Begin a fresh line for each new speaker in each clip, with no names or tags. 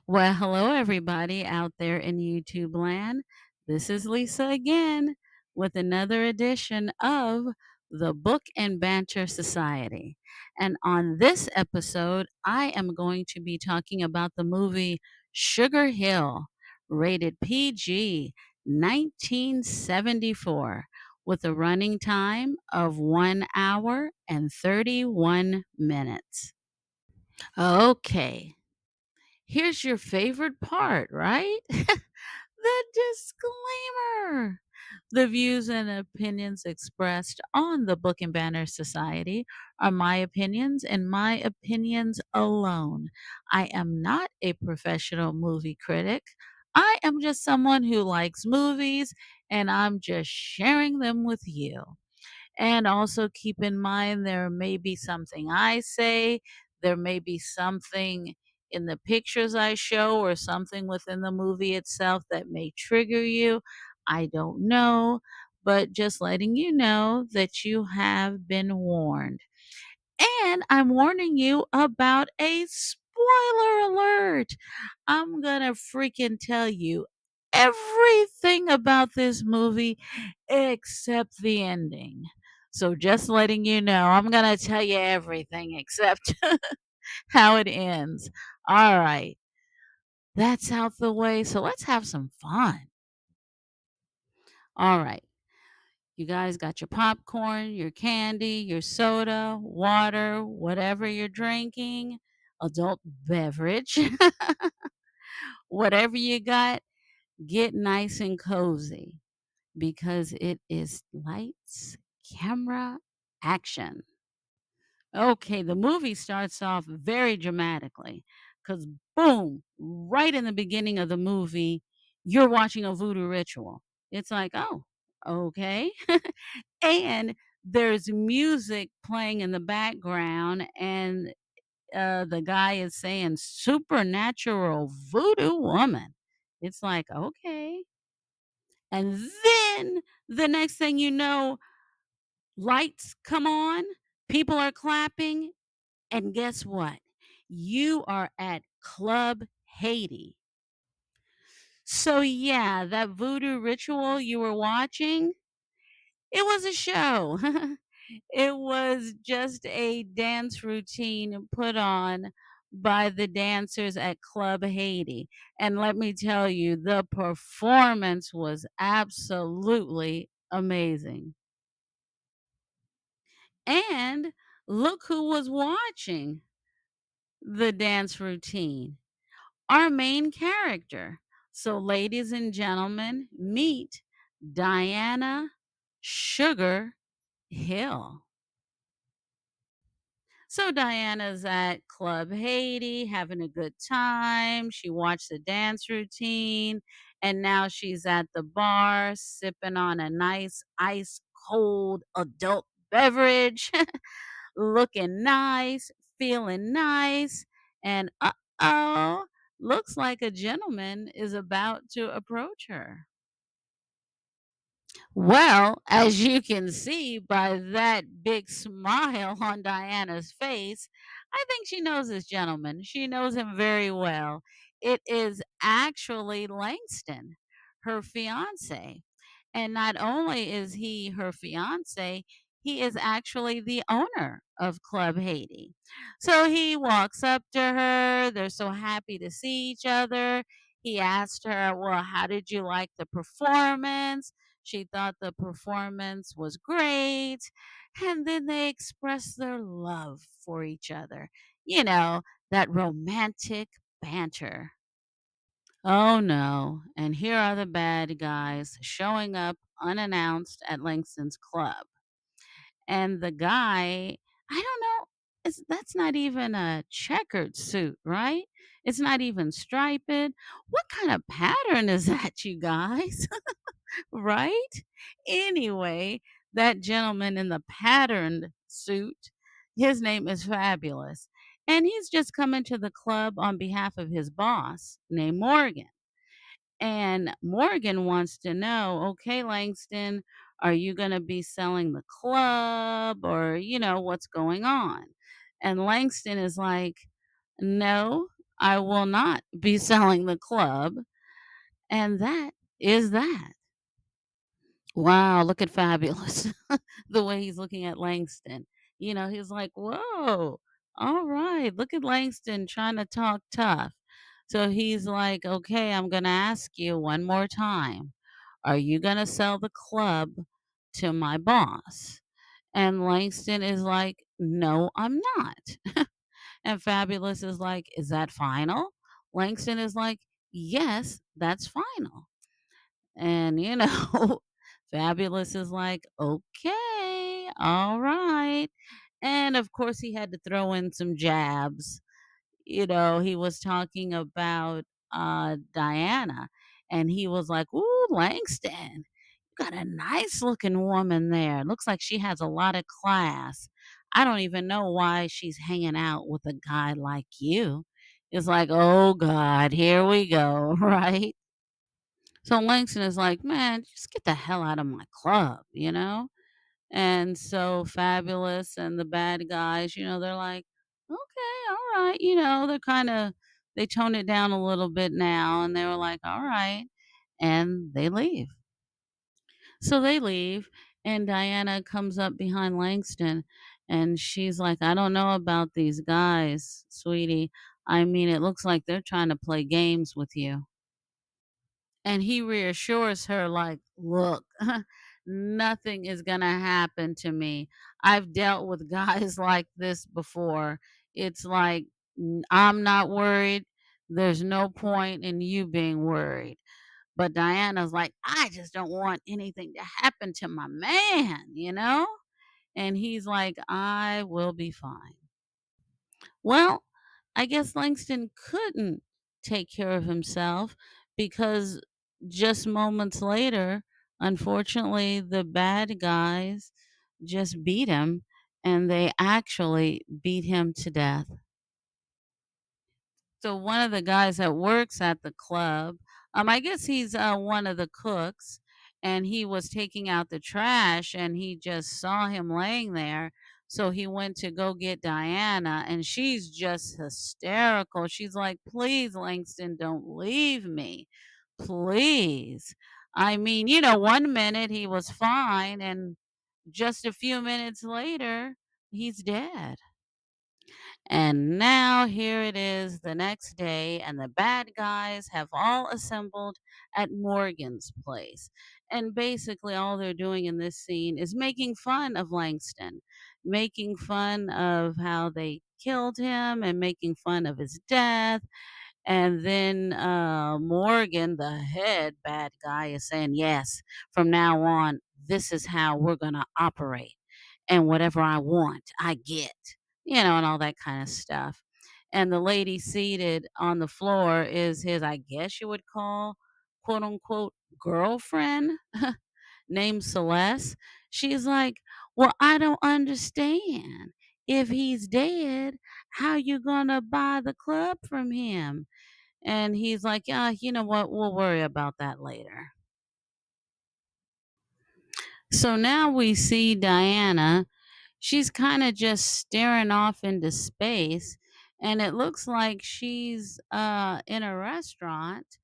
Well, hello, everybody out there in YouTube land. This is Lisa again with another edition of the Book and Banter Society. And on this episode, I am going to be talking about the movie Sugar Hill, rated PG 1974, with a running time of 1 hour and 31 minutes. Okay, here's your favorite part, right? The disclaimer. The views and opinions expressed on the Book and Banner Society are my opinions and my opinions alone. I am not a professional movie critic. I am just someone who likes movies and I'm just sharing them with you. And also keep in mind there may be something I say, there may be something in the pictures I show or something within the movie itself that may trigger you. I don't know, but just letting you know that you have been warned. And I'm warning you about a spoiler alert. I'm gonna freaking tell you everything about this movie except the ending. So just letting you know, I'm gonna tell you everything except how it ends. All right, that's out the way. So let's have some fun. All right. You guys got your popcorn, your candy, your soda, water, whatever you're drinking, adult beverage, whatever you got, get nice and cozy because it is lights, camera, action. Okay, the movie starts off very dramatically because, boom, right in the beginning of the movie, you're watching a voodoo ritual. It's like, oh, okay. And there's music playing in the background, and the guy is saying supernatural voodoo woman. It's like, okay. And then the next thing you know, lights come on, people are clapping, and guess what? You are at Club Haiti. So, yeah, that voodoo ritual you were watching, it was a show. It was just a dance routine put on by the dancers at Club Haiti. And let me tell you, the performance was absolutely amazing. And look who was watching the dance routine, our main character. So, ladies and gentlemen, meet Diana Sugar Hill. So Diana's at Club Haiti having a good time. She watched the dance routine and now she's at the bar sipping on a nice ice cold adult beverage, looking nice, feeling nice, and uh-oh, looks like a gentleman is about to approach her. Well, as you can see by that big smile on Diana's face, I think she knows this gentleman. She knows him very well. It is actually Langston, her fiance. And not only is he her fiance, he is actually the owner of Club Haiti. So he walks up to her. They're so happy to see each other. He asked her, well, how did you like the performance? She thought the performance was great. And then they expressed their love for each other. You know, that romantic banter. Oh no. And here are the bad guys showing up unannounced at Langston's club. And the guy, I don't know, that's not even a checkered suit, right? It's not even striped. What kind of pattern is that, you guys? Right? Anyway, that gentleman in the patterned suit, his name is Fabulous. And he's just coming to the club on behalf of his boss named Morgan. And Morgan wants to know, okay, Langston, are you going to be selling the club or, what's going on? And Langston is like, no, I will not be selling the club. And that is that. Wow, look at Fabulous. The way he's looking at Langston. He's like, whoa, all right, look at Langston trying to talk tough. So he's like, okay, I'm going to ask you one more time. Are you going to sell the club to my boss? And Langston is like, no, I'm not. And Fabulous is like, is that final? Langston is like, yes, that's final. And, Fabulous is like, okay, all right. And of course, he had to throw in some jabs. He was talking about Diana, and he was like, ooh, Langston, you got a nice looking woman there. Looks like she has a lot of class. I don't even know why she's hanging out with a guy like you. It's like, oh God, here we go, right? So Langston is like, "Man, just get the hell out of my club?" And so Fabulous and the bad guys, they're like, "Okay, all right," they're they tone it down a little bit now, and they were like, "All right," and they leave. So they leave, and Diana comes up behind Langston, and she's like, "I don't know about these guys, sweetie. I mean, it looks like they're trying to play games with you." And he reassures her, like, look, nothing is going to happen to me. I've dealt with guys like this before. It's like, I'm not worried. There's no point in you being worried. But Diana's like, I just don't want anything to happen to my man? And he's like, I will be fine. Well, I guess Langston couldn't take care of himself because just moments later, unfortunately, the bad guys just beat him and they actually beat him to death. So one of the guys that works at the club, I guess he's one of the cooks, and he was taking out the trash, and he just saw him laying there. So he went to go get Diana, and she's just hysterical. She's like, "Please, Langston, don't leave me, please." I mean, one minute he was fine, and just a few minutes later, he's dead. And now here it is the next day, and the bad guys have all assembled at Morgan's place. And basically, all they're doing in this scene is making fun of Langston, making fun of how they killed him, and making fun of his death. And then Morgan, the head bad guy, is saying, yes, from now on, this is how we're going to operate. And whatever I want, I get, and all that kind of stuff. And the lady seated on the floor is his, I guess you would call, quote unquote, girlfriend named Celeste. She's like, well, I don't understand. If he's dead, how you gonna buy the club from him? And he's like, yeah, you know what? We'll worry about that later. So now we see Diana. She's kind of just staring off into space, and it looks like she's in a restaurant,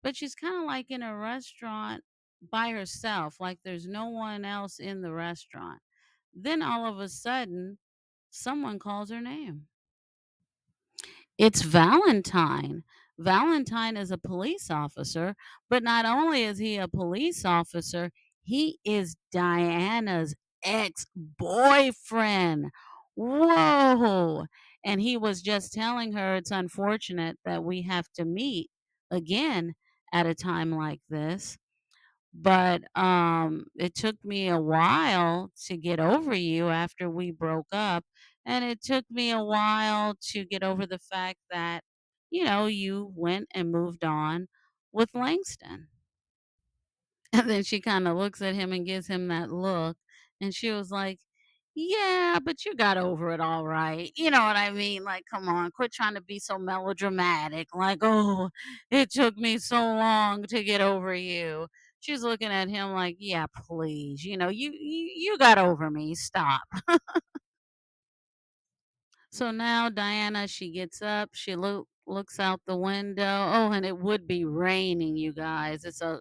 but she's kind of like in a restaurant by herself, like there's no one else in the restaurant. Then all of a sudden, someone calls her name. It's Valentine. Valentine is a police officer, but not only is he a police officer, he is Diana's ex boyfriend. Whoa. And he was just telling her it's unfortunate that we have to meet again at a time like this. But it took me a while to get over you after we broke up, and it took me a while to get over the fact that you went and moved on with Langston. And then she kinda looks at him and gives him that look, and she was like, "Yeah, but you got over it all right." You know what I mean? Like, come on, quit trying to be so melodramatic, like, "Oh, it took me so long to get over you." She's looking at him like, "Yeah, please, you got over me, stop." So now Diana, she gets up, she looks out the window. Oh, and it would be raining, you guys. It's a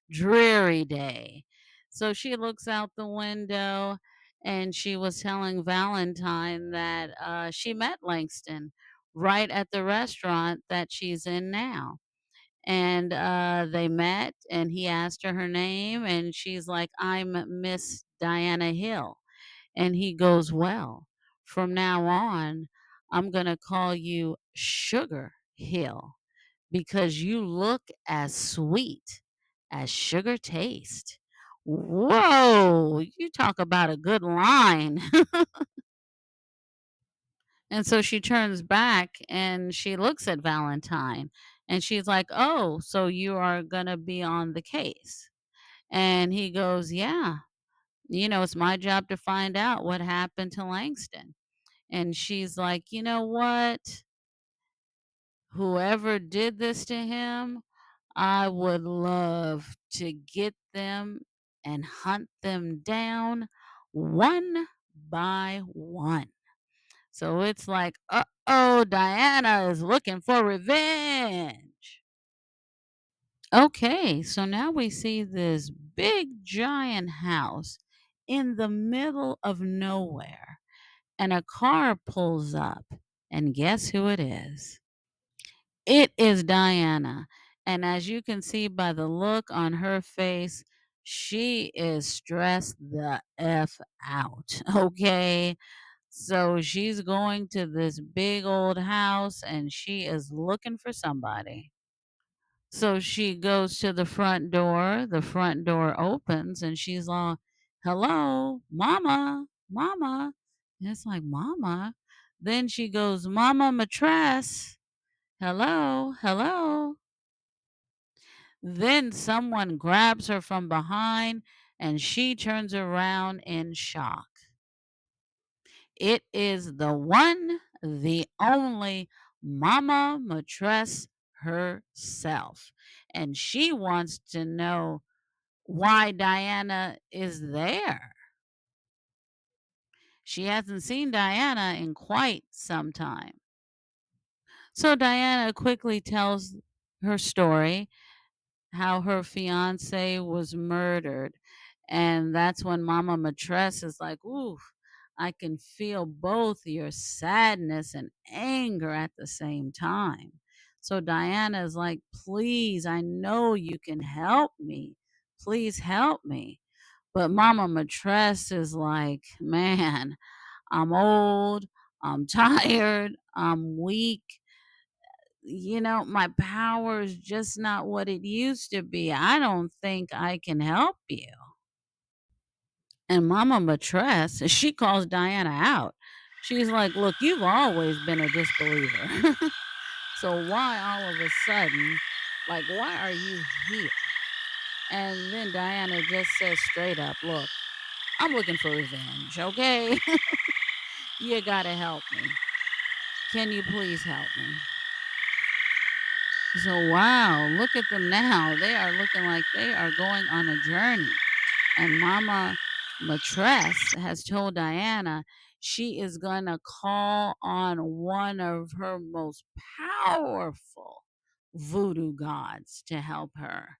dreary day. So she looks out the window and she was telling Valentine that she met Langston right at the restaurant that she's in now. And they met, and he asked her name, and she's like, I'm Miss Diana Hill. And he goes, well, from now on, I'm going to call you Sugar Hill because you look as sweet as sugar taste. Whoa, you talk about a good line. And so she turns back and she looks at Valentine and she's like, oh, so you are going to be on the case. And he goes, yeah, it's my job to find out what happened to Langston. And she's like, you know what? Whoever did this to him, I would love to get them and hunt them down one by one. So it's like, uh-oh, Diana is looking for revenge. Okay, so now we see this big giant house in the middle of nowhere, and a car pulls up. And guess who it is? It is Diana. And as you can see by the look on her face, she is stressed the F out. Okay. So she's going to this big old house and she is looking for somebody. So she goes to the front door. The front door opens and she's like, hello, mama, mama. And it's like, mama. Then she goes, Mama Matress. Hello, hello. Then someone grabs her from behind and she turns around in shock. It is the one, the only Mama Matress herself. And she wants to know why Diana is there. She hasn't seen Diana in quite some time. So Diana quickly tells her story, how her fiance was murdered. And that's when Mama Matress is like, ooh, I can feel both your sadness and anger at the same time. So Diana is like, please, I know you can help me. Please help me. But Mama Matress is like, man, I'm old, I'm tired, I'm weak, my power is just not what it used to be. I don't think I can help you. And Mama Matress, she calls Diana out. She's like, look, you've always been a disbeliever. So why all of a sudden, why are you here? And then Diana just says straight up, look, I'm looking for revenge, okay? You gotta help me. Can you please help me? So, wow, look at them now. They are looking like they are going on a journey. And Mama Matress has told Diana she is going to call on one of her most powerful voodoo gods to help her.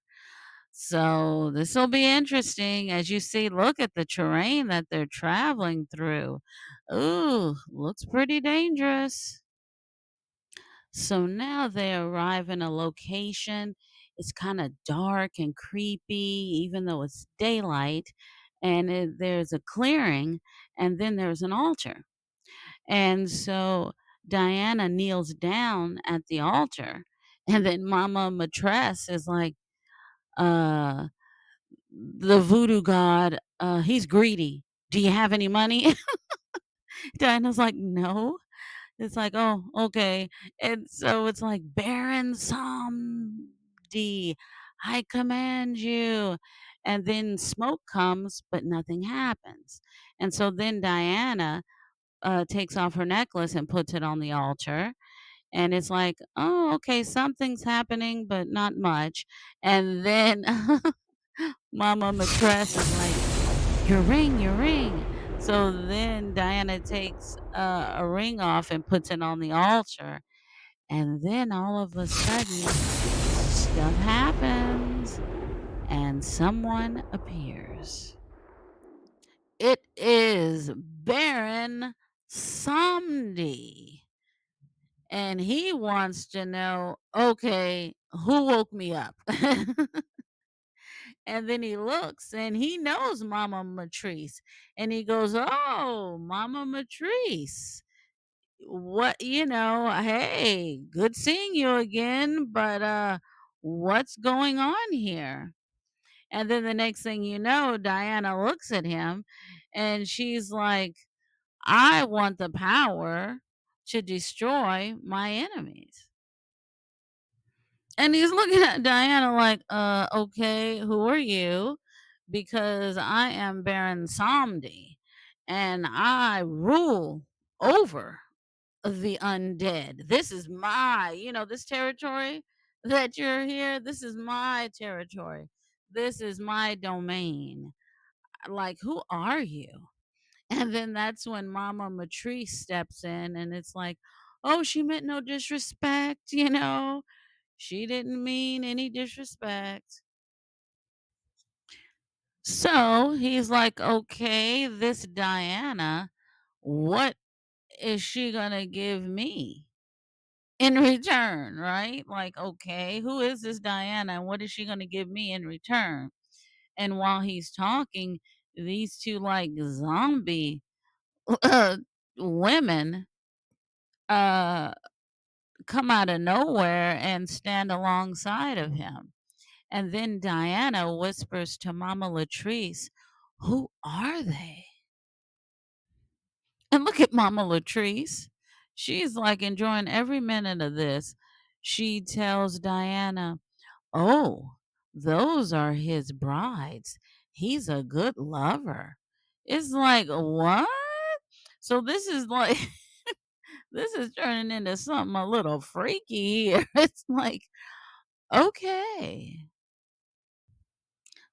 So, this will be interesting. As you see, look at the terrain that they're traveling through. Ooh, looks pretty dangerous. So now they arrive in a location. It's kind of dark and creepy, even though it's daylight. And there's a clearing, and then there's an altar. And so Diana kneels down at the altar. And then Mama Matress is like, uh, the voodoo god, he's greedy. Do you have any money? Diana's like, no. It's like, "Oh, okay." And so it's like, "Baron Samedi, I command you." And then smoke comes, but nothing happens. And so then Diana takes off her necklace and puts it on the altar. And it's like, "Oh, okay, something's happening, but not much." And then Mama Matress is like, your ring, your ring. So then Diana takes a ring off and puts it on the altar. And then all of a sudden, stuff happens and someone appears. It is Baron Somdi. And he wants to know, okay, who woke me up? And then he looks and he knows Mama Matrice. And he goes, oh, Mama Matrice. What, hey, good seeing you again, but what's going on here? And then the next thing you know, Diana looks at him and she's like, I want the power to destroy my enemies. And he's looking at Diana like, okay, who are you? Because I am Baron Samdi and I rule over the undead. This is this territory that you're here, this is my territory. This is my domain. Like, who are you? And then that's when Mama Matrice steps in and it's like, oh, she meant no disrespect. She didn't mean any disrespect. So he's like, okay, this Diana, what is she going to give me in return? Right? Like, okay, who is this Diana and what is she going to give me in return? And while he's talking, these two like zombie women uh, come out of nowhere and stand alongside of him. And then Diana whispers to Mama Latrice, who are they? And look at Mama Latrice. She's like enjoying every minute of this. She tells Diana, oh, those are his brides. He's a good lover. It's like, what? So this is like, this is turning into something a little freaky here. It's like, okay.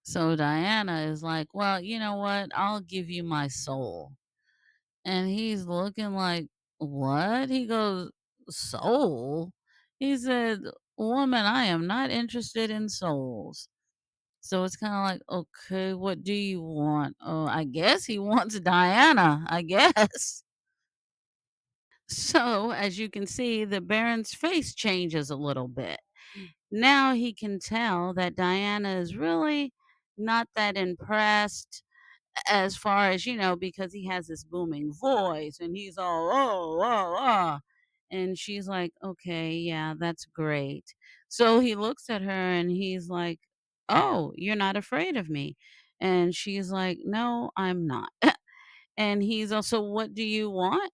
So Diana is like, well, you know what? I'll give you my soul. And he's looking like, what? He goes, soul? He said, woman, I am not interested in souls. So it's kind of like, okay, what do you want? Oh, I guess he wants Diana, I guess. So as you can see, the Baron's face changes a little bit. Now he can tell that Diana is really not that impressed as far as, because he has this booming voice and he's all, oh, oh, oh. And she's like, okay, yeah, that's great. So he looks at her and he's like, oh, you're not afraid of me. And she's like, no, I'm not. And he's also, what do you want,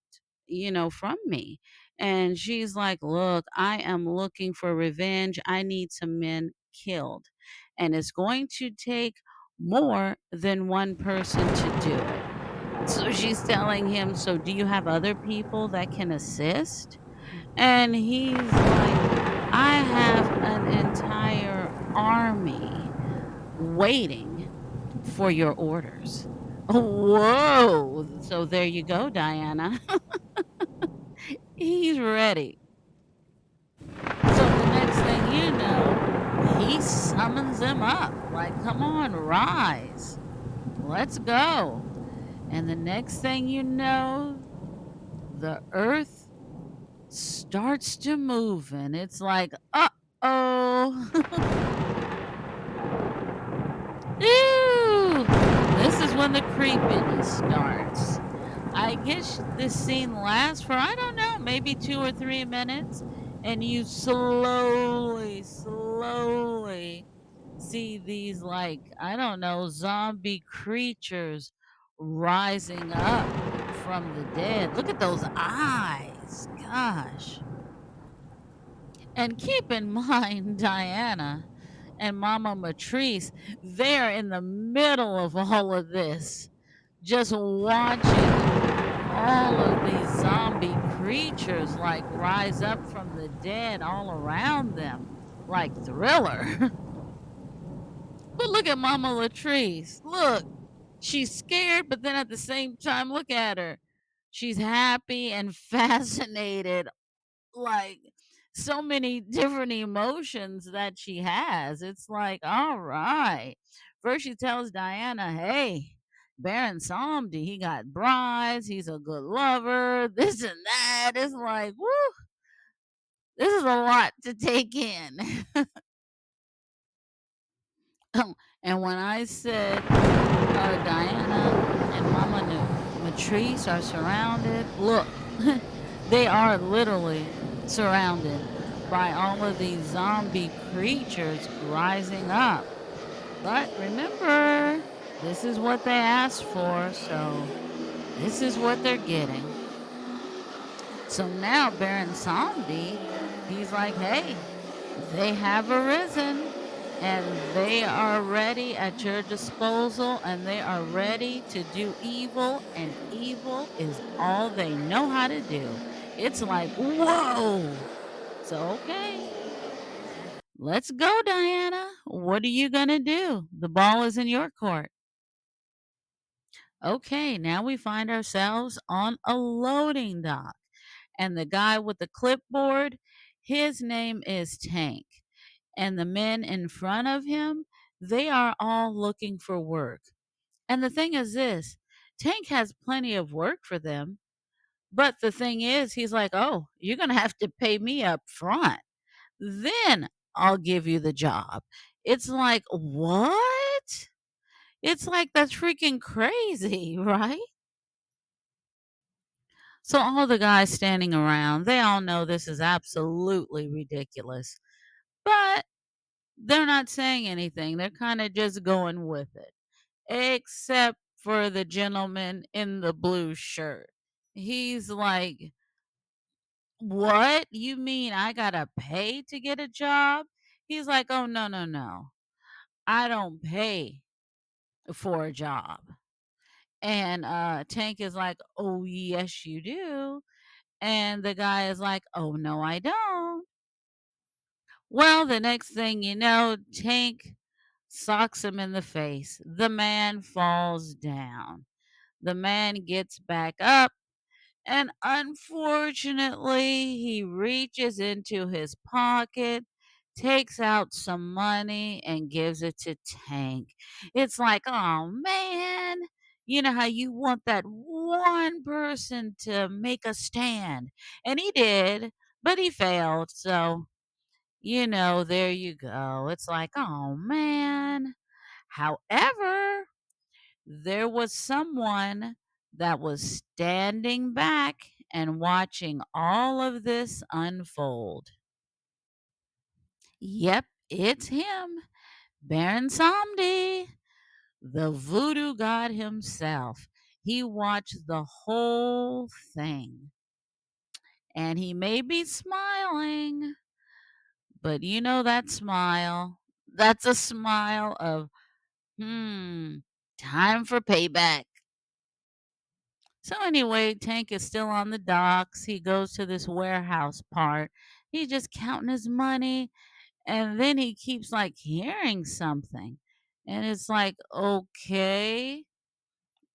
from me? And she's like, look, I am looking for revenge. I need some men killed. And it's going to take more than one person to do it. So she's telling him, so do you have other people that can assist? And he's like, I have an entire army waiting for your orders. Whoa. So there you go, Diana. He's ready. So the next thing you know, he summons them up. Like, come on, rise. Let's go. And the next thing you know, the earth starts to move. And it's like, uh oh. Ew. This is when the creeping starts. I guess this scene lasts for, I don't know, maybe 2 or 3 minutes. And you slowly see these, like, I don't know, zombie creatures rising up from the dead. Look at those eyes. Gosh. And keep in mind, Diana and Mama Matrice, they're in the middle of all of this, just watching all of these zombie creatures like rise up from the dead all around them, like Thriller. But look at Mama Latrice. Look, she's scared, but then at the same time, look at her. She's happy and fascinated, like so many different emotions that she has. It's like, all right. First, she tells Diana, hey, Baron Samdi, he got brides, he's a good lover, this and that. It's like, woo, this is a lot to take in. And when I said Diana and Matrice are surrounded, look, they are literally surrounded by all of these zombie creatures rising up. But remember, this is what they asked for, so this is what they're getting. So now Baron Samdi, he's like, hey, they have arisen and they are ready at your disposal and they are ready to do evil, and evil is all they know how to do. It's like, whoa. So, okay, let's go, Diana. What are you going to do? The ball is in your court. Okay, now we find ourselves on a loading dock. And the guy with the clipboard, his name is Tank. And the men in front of him, they are all looking for work. And the thing is this, Tank has plenty of work for them. But the thing is, he's like, oh, you're going to have to pay me up front. Then I'll give you the job. It's like, what? It's like that's freaking crazy, right? So all the guys standing around, they all know this is absolutely ridiculous. But they're not saying anything. They're kind of just going with it. Except for the gentleman in the blue shirt. He's like, what? You mean I gotta pay to get a job? He's like, oh, no, no, no. I don't pay for a job. And Tank is like, oh, yes, you do. And the guy is like, oh, no, I don't. Well, the next thing you know, Tank socks him in the face. The man falls down. The man gets back up, and unfortunately, he reaches into his pocket, takes out some money, and gives it to Tank. It's like, oh man, you know how you want that one person to make a stand. And he did, but he failed. So, there you go. It's like, oh man. However, there was someone that was standing back and watching all of this unfold. Yep, it's him, Baron Samdi, the voodoo god himself. He watched the whole thing. And he may be smiling, but you know that smile. That's a smile of, hmm, time for payback. So anyway, Tank is still on the docks. He goes to this warehouse part. He's just counting his money, and then he keeps like hearing something. And it's like, okay,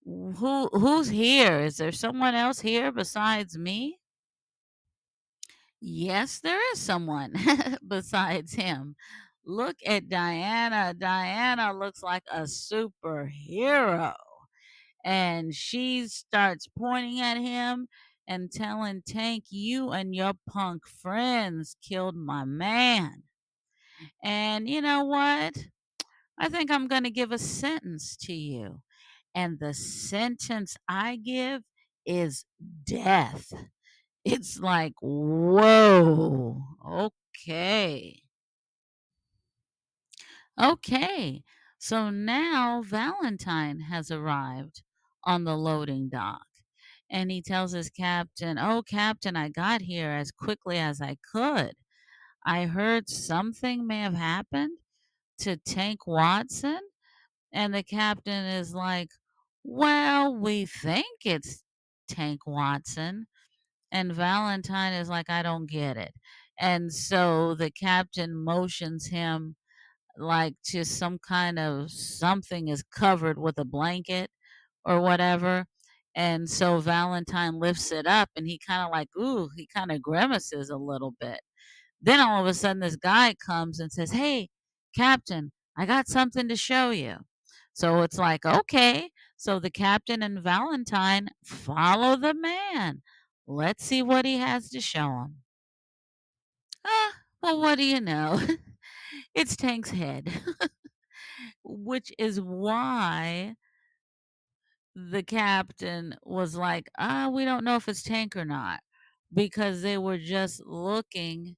who's here? Is there someone else here besides me? Yes, there is someone besides him. Look at Diana. Diana looks like a superhero. And she starts pointing at him and telling Tank, you and your punk friends killed my man. And you know what? I think I'm going to give a sentence to you. And the sentence I give is death. It's like, whoa, okay. Okay, so now Valentine has arrived on the loading dock. And he tells his captain, oh, Captain, I got here as quickly as I could. I heard something may have happened to Tank Watson. And the captain is like, well, we think it's Tank Watson. And Valentine is like, I don't get it. And so the captain motions him like to some kind of something is covered with a blanket or whatever. And so Valentine lifts it up and he kind of like, ooh, he kind of grimaces a little bit. Then all of a sudden, this guy comes and says, "Hey, Captain, I got something to show you." So it's like, okay. So the captain and Valentine follow the man. Let's see what he has to show them. Well, what do you know? It's Tank's head, which is why the captain was like, we don't know if it's Tank or not, because they were just looking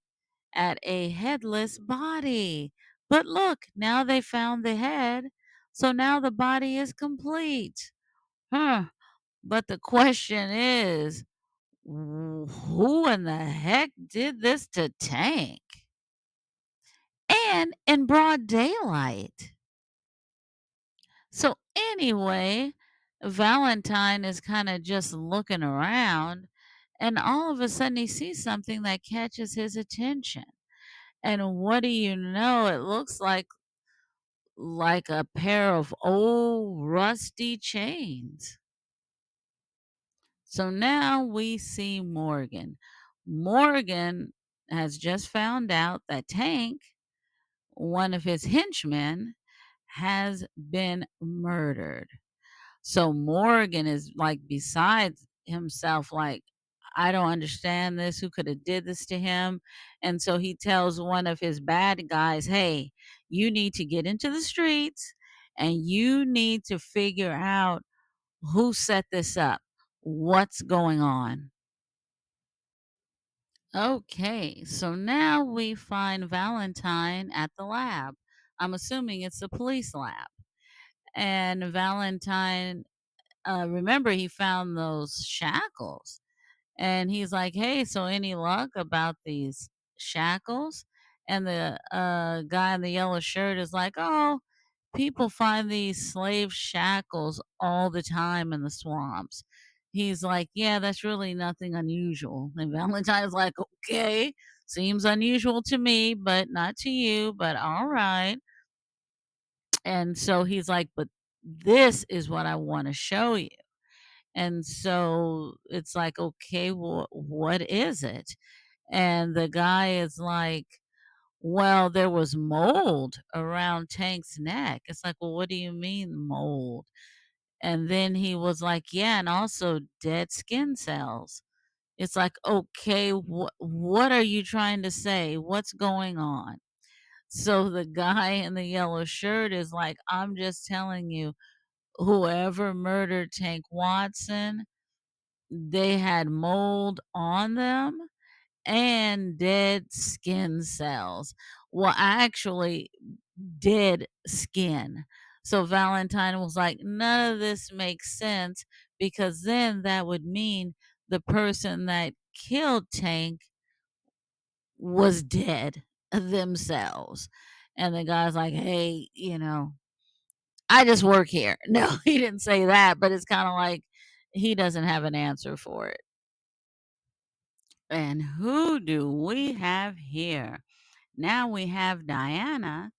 at a headless body. But look, now they found the head, so now the body is complete. Huh. But the question is, who in the heck did this to Tank? And in broad daylight. So, anyway, Valentine is kind of just looking around, and all of a sudden he sees something that catches his attention. And what do you know? It looks like a pair of old rusty chains. So now we see Morgan. Morgan has just found out that Tank, one of his henchmen, has been murdered. So Morgan is like beside himself, like, I don't understand this. Who could have did this to him? And so he tells one of his bad guys, hey, you need to get into the streets and you need to figure out who set this up. What's going on? Okay, so now we find Valentine at the lab. I'm assuming it's a police lab. And Valentine, remember, he found those shackles. And he's like, hey, so any luck about these shackles? And the guy in the yellow shirt is like, oh, people find these slave shackles all the time in the swamps. He's like, yeah, that's really nothing unusual. And Valentine's like, okay, seems unusual to me, but not to you, but all right. And so he's like, but this is what I want to show you. And so it's like, okay, well, what is it? And the guy is like, well, there was mold around Tank's neck. It's like, well, what do you mean mold? And then he was like, yeah, and also dead skin cells. It's like, okay, what are you trying to say? What's going on? So the guy in the yellow shirt is like, I'm just telling you, whoever murdered Tank Watson, they had mold on them and dead skin cells. Well, actually, dead skin. So Valentine was like, none of this makes sense because then that would mean the person that killed Tank was dead themselves. And the guy's like, hey, I just work here. No, he didn't say that, but it's kind of like he doesn't have an answer for it. And who do we have here? Now we have Diana,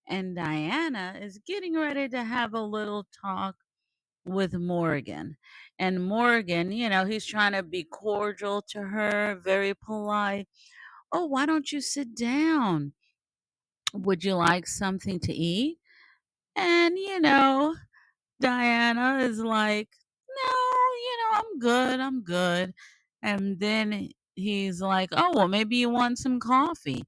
and Diana is getting ready to have a little talk with Morgan. And Morgan, he's trying to be cordial to her, very polite. Oh, why don't you sit down? Would you like something to eat? And, Diana is like, no, I'm good. I'm good. And then he's like, oh, well, maybe you want some coffee.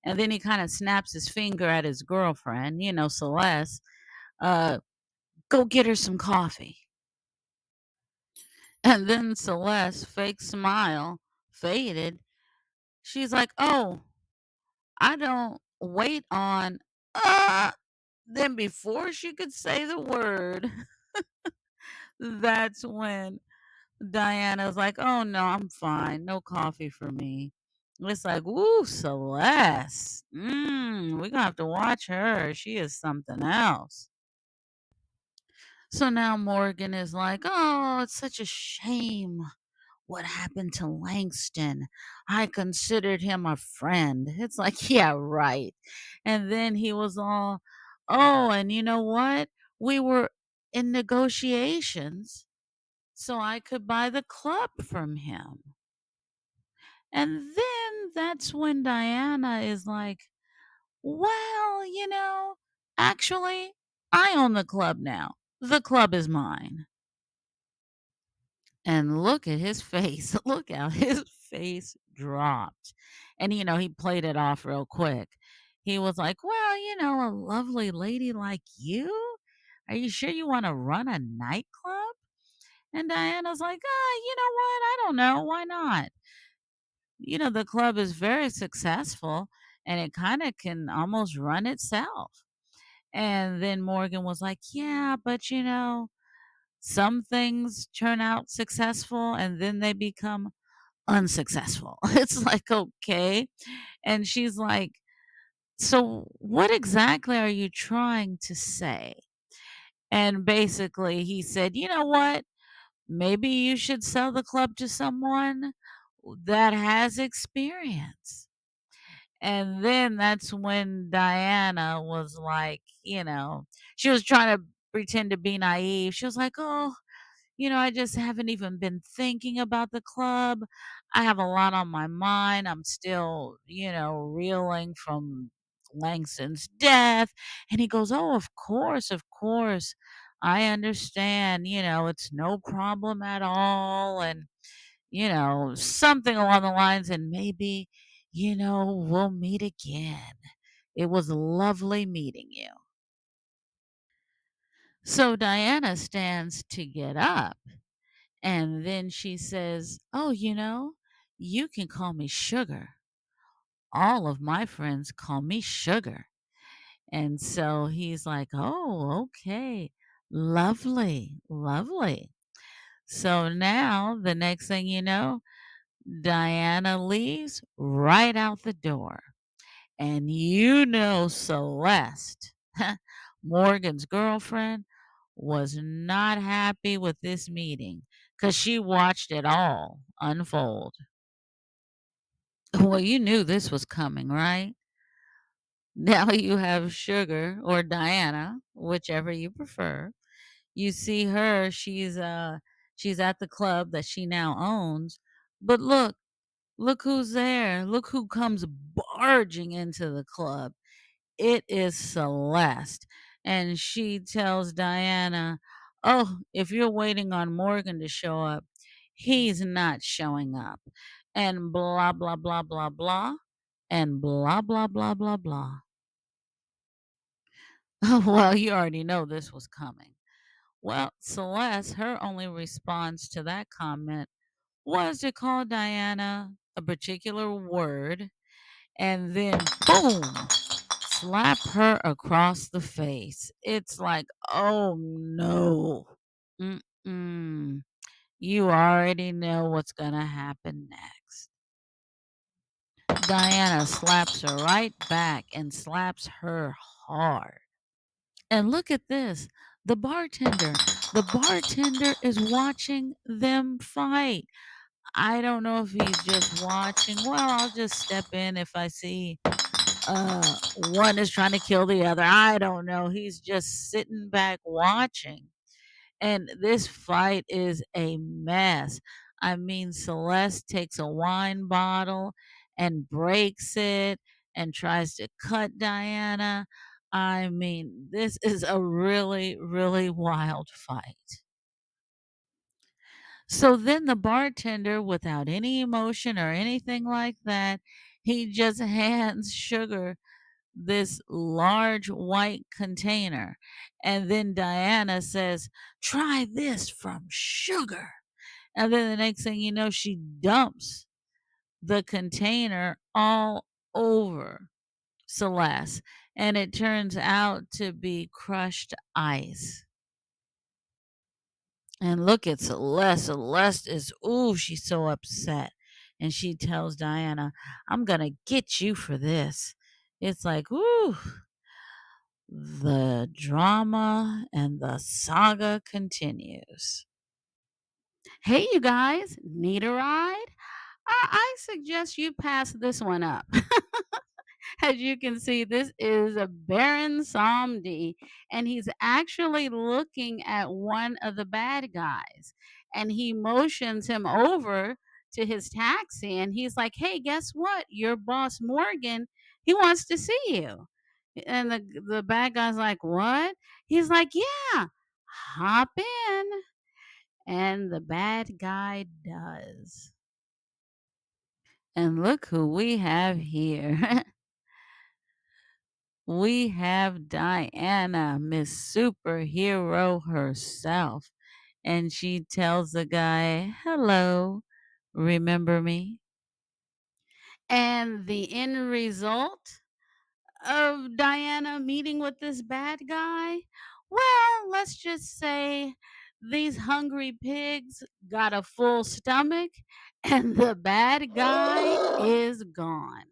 And then he kind of snaps his finger at his girlfriend, Celeste, uh, go get her some coffee. And then Celeste, fake smile, faded. She's like, oh, I don't wait on. Then before she could say the word, that's when Diana's like, "Oh no, I'm fine. No coffee for me." It's like, "Ooh, Celeste. We're gonna have to watch her. She is something else." So now Morgan is like, "Oh, it's such a shame what happened to Langston. I considered him a friend." It's like, "Yeah, right." And then he was all, "Oh, and you know what? We were in negotiations so I could buy the club from him." And then that's when Diana is like, well, actually, I own the club now. The club is mine. And look at his face. Look how his face dropped. And, he played it off real quick. He was like, well, a lovely lady like you? Are you sure you want to run a nightclub? And Diana's like, you know what? I don't know. Why not? The club is very successful and it kind of can almost run itself. And then Morgan was like, yeah, but some things turn out successful and then they become unsuccessful. It's like, okay. And she's like, so what exactly are you trying to say? And basically, he said, you know what? Maybe you should sell the club to someone that has experience. And then that's when Diana was like, she was trying to pretend to be naive. She was like, oh, I just haven't even been thinking about the club. I have a lot on my mind. I'm still, reeling from Langston's death. And he goes, oh, of course, of course. I understand, it's no problem at all. And something along the lines, and maybe, we'll meet again. It was lovely meeting you. So Diana stands to get up, and then she says, oh, you can call me Sugar. All of my friends call me Sugar. And so he's like, oh, okay. Lovely, lovely. So now the next thing you know, Diana leaves right out the door. And Celeste, Morgan's girlfriend, was not happy with this meeting because she watched it all unfold. Well, you knew this was coming, right? Now you have Sugar or Diana, whichever you prefer. You see her, she's at the club that she now owns. But look who's there. Look who comes barging into the club. It is Celeste. And she tells Diana, oh, if you're waiting on Morgan to show up, he's not showing up. And blah, blah, blah, blah, blah. And blah, blah, blah, blah, blah. Well, you already know this was coming. Well, Celeste, her only response to that comment was to call Diana a particular word and then boom, slap her across the face. It's like, oh no. Mm-mm. You already know what's going to happen next. Diana slaps her right back and slaps her hard. And look at this. The bartender. The bartender is watching them fight. I don't know if he's just watching. Well, I'll just step in if I see uh one is trying to kill the other. I don't know. He's just sitting back watching. And this fight is a mess. I mean, Celeste takes a wine bottle and breaks it and tries to cut Diana. I mean, this is a really, really wild fight. So then the bartender, without any emotion or anything like that, he just hands Sugar this large white container. And then Diana says, try this from Sugar. And then the next thing you know, she dumps the container all over Celeste. And it turns out to be crushed ice. And look at Celeste. Celeste is, ooh, she's so upset. And she tells Diana, I'm going to get you for this. It's like, ooh, the drama and the saga continues. Hey, you guys, need a ride? I suggest you pass this one up. As you can see, this is a Baron Samdi, and he's actually looking at one of the bad guys, and he motions him over to his taxi and he's like, "Hey, guess what? Your boss Morgan, he wants to see you." And the bad guy's like, "What?" He's like, "Yeah, hop in." And the bad guy does. And look who we have here. We have Diana, Miss Superhero herself. And she tells the guy, "Hello, remember me?" And the end result of Diana meeting with this bad guy? Well, let's just say these hungry pigs got a full stomach and the bad guy is gone.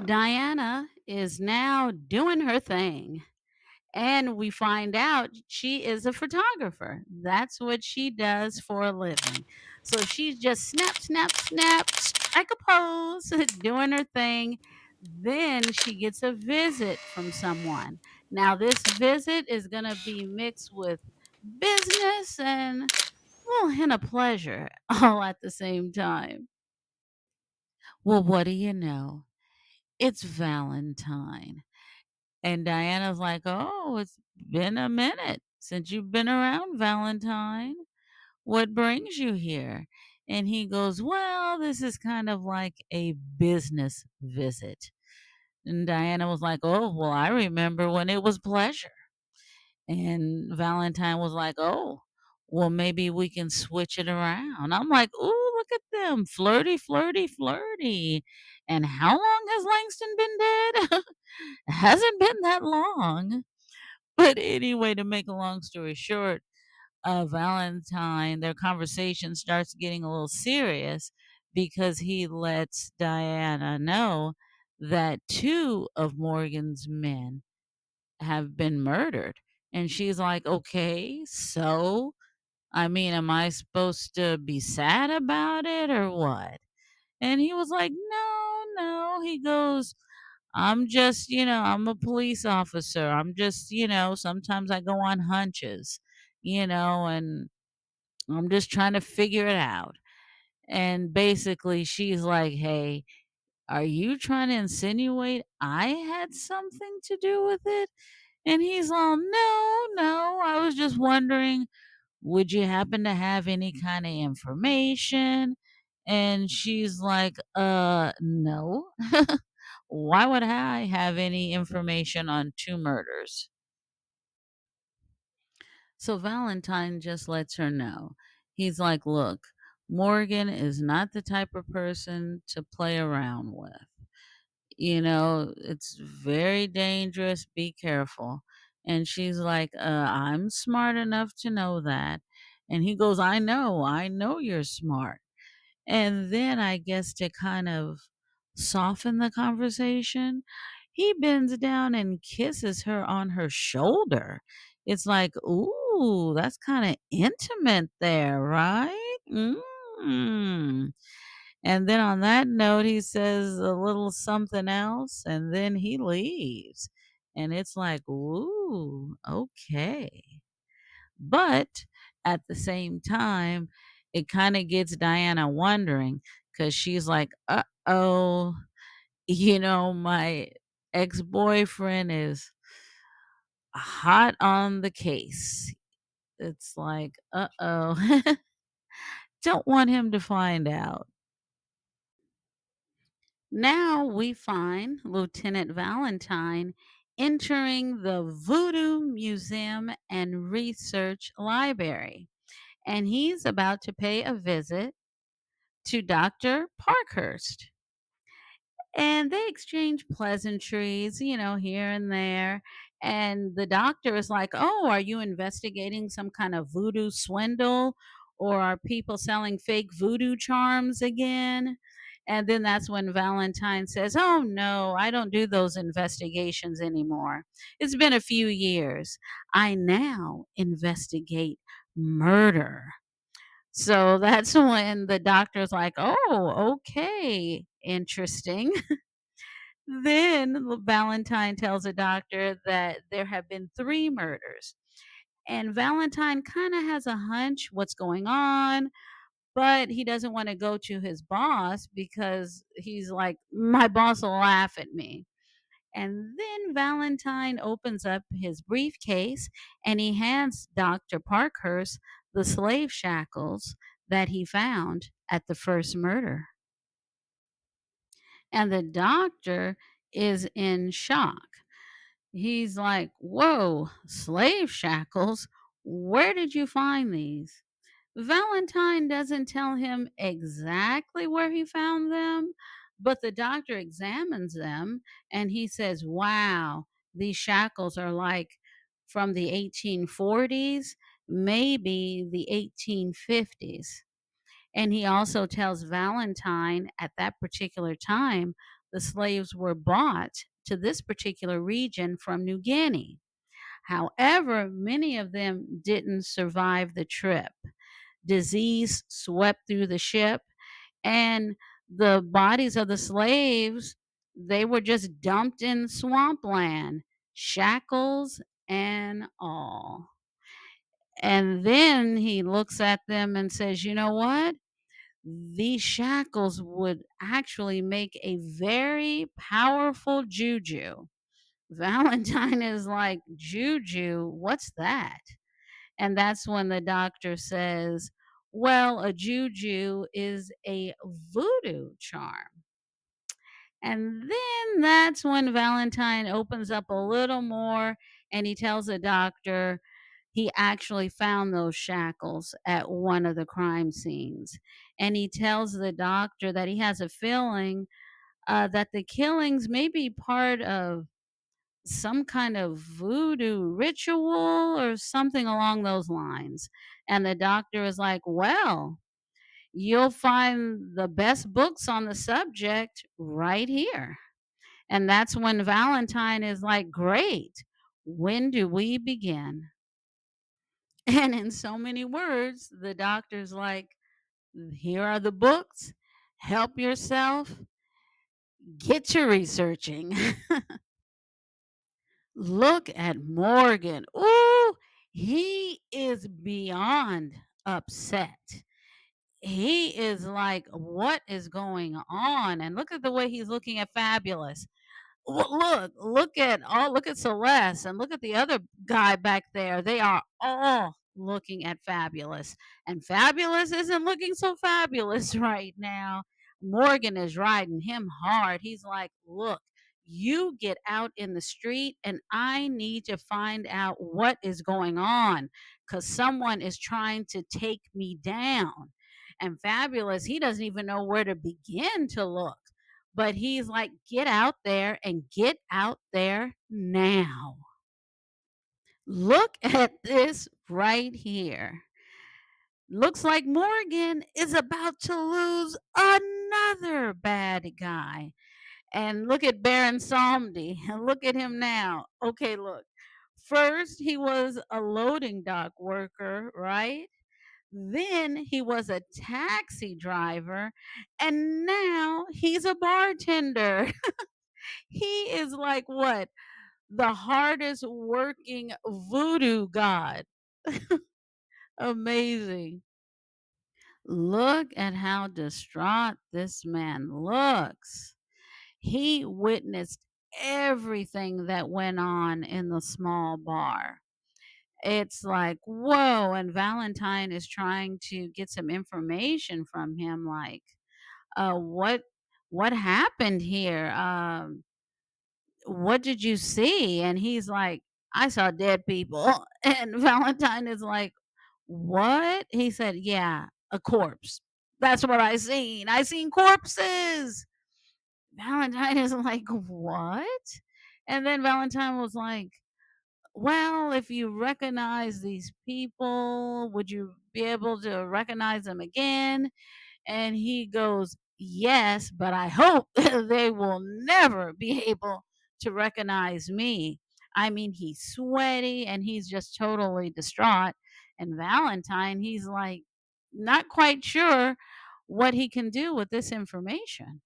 Diana is now doing her thing. And we find out she is a photographer. That's what she does for a living. So she's just snap, snap, snap, strike a pose, doing her thing. Then she gets a visit from someone. Now, this visit is going to be mixed with business and a little hint of pleasure all at the same time. Well, what do you know? It's Valentine. And Diana's like, "Oh, it's been a minute since you've been around, Valentine. What brings you here?" And he goes, "Well, this is kind of like a business visit." And Diana was like, "Oh, well, I remember when it was pleasure." And Valentine was like, "Oh, well, maybe we can switch it around." I'm like, "Ooh, look at them. Flirty, flirty, flirty." And how long has Langston been dead? Hasn't been that long. But anyway, to make a long story short, Valentine, their conversation starts getting a little serious because he lets Diana know that two of Morgan's men have been murdered. And she's like, "Okay, so, I mean, am I supposed to be sad about it or what?" And he was like, "No, no." He goes, "I'm just, I'm a police officer. I'm just, sometimes I go on hunches, and I'm just trying to figure it out." And basically, she's like, "Hey, are you trying to insinuate I had something to do with it?" And he's all, "No, no. I was just wondering, would you happen to have any kind of information?" And she's like, no. Why would I have any information on two murders?" So Valentine just lets her know. He's like, "Look, Morgan is not the type of person to play around with. It's very dangerous. Be careful." And she's like, "I'm smart enough to know that." And he goes, I know you're smart." And then I guess to kind of soften the conversation, he bends down and kisses her on her shoulder. It's like, "Ooh, that's kind of intimate there, right?" And then on that note, he says a little something else and then he leaves. And it's like, "Ooh, okay." But at the same time, it kind of gets Diana wondering because she's like, "Uh-oh, my ex-boyfriend is hot on the case." It's like, "Uh-oh." Don't want him to find out. Now we find Lieutenant Valentine entering the Voodoo Museum and Research Library, and he's about to pay a visit to Dr. Parkhurst. And they exchange pleasantries, here and there. And the doctor is like, "Oh, are you investigating some kind of voodoo swindle? Or are people selling fake voodoo charms again?" And then that's when Valentine says, "Oh, no, I don't do those investigations anymore. It's been a few years. I now investigate murder." So that's when the doctor's like, "Oh, okay, interesting." Then Valentine tells the doctor that there have been three murders. And Valentine kind of has a hunch what's going on, but he doesn't want to go to his boss because he's like, my boss will laugh at me. And then Valentine opens up his briefcase and he hands Dr. Parkhurst the slave shackles that he found at the first murder. And the doctor is in shock. He's like, whoa, slave shackles? Where did you find these? Valentine doesn't tell him exactly where he found them, but the doctor examines them and he says, wow, these shackles are like from the 1840s, maybe the 1850s. And he also tells Valentine at that particular time, the slaves were bought to this particular region from New Guinea. However, many of them didn't survive the trip. Disease swept through the ship, and the bodies of the slaves, they were just dumped in swampland, shackles and all. And then he looks at them and says, you know what? These shackles would actually make a very powerful juju. Valentine is like, juju, what's that? And that's when the doctor says, well, a juju is a voodoo charm. And then that's when Valentine opens up a little more and he tells the doctor he actually found those shackles at one of the crime scenes. And he tells the doctor that he has a feeling that the killings may be part of some kind of voodoo ritual or something along those lines. And the doctor is like, well, you'll find the best books on the subject right here. And that's when Valentine is like, great. When do we begin? And in so many words, the doctor's like, here are the books. Help yourself. Get to researching. Look at Morgan. Ooh, he is beyond upset. He is like, what is going on? And look at the way he's looking at Fabulous. Look at Celeste and look at the other guy back there. They are all looking at Fabulous. And Fabulous isn't looking so fabulous right now. Morgan is riding him hard. He's like, look, you get out in the street and I need to find out what is going on because someone is trying to take me down. And Fabulous, he doesn't even know where to begin to look, but he's like, get out there and get out there now. Look at this right here. Looks like Morgan is about to lose another bad guy. And look at Baron Somdi. And look at him now. Okay, look. First, he was a loading dock worker, right? Then he was a taxi driver. And now he's a bartender. He is like what? The hardest working voodoo god. Amazing. Look at how distraught this man looks. He witnessed everything that went on in the small bar. It's like, whoa. And Valentine is trying to get some information from him, like, uh, what what happened here? What did you see? And he's like, I saw dead people. And Valentine is like, what? He said, yeah, a corpse. That's what I seen. I seen corpses. Valentine is like, what? And then Valentine was like, well, if you recognize these people, would you be able to recognize them again? And he goes, yes, but I hope they will never be able to recognize me. I mean, he's sweaty and he's just totally distraught. And Valentine, he's like, not quite sure what he can do with this information.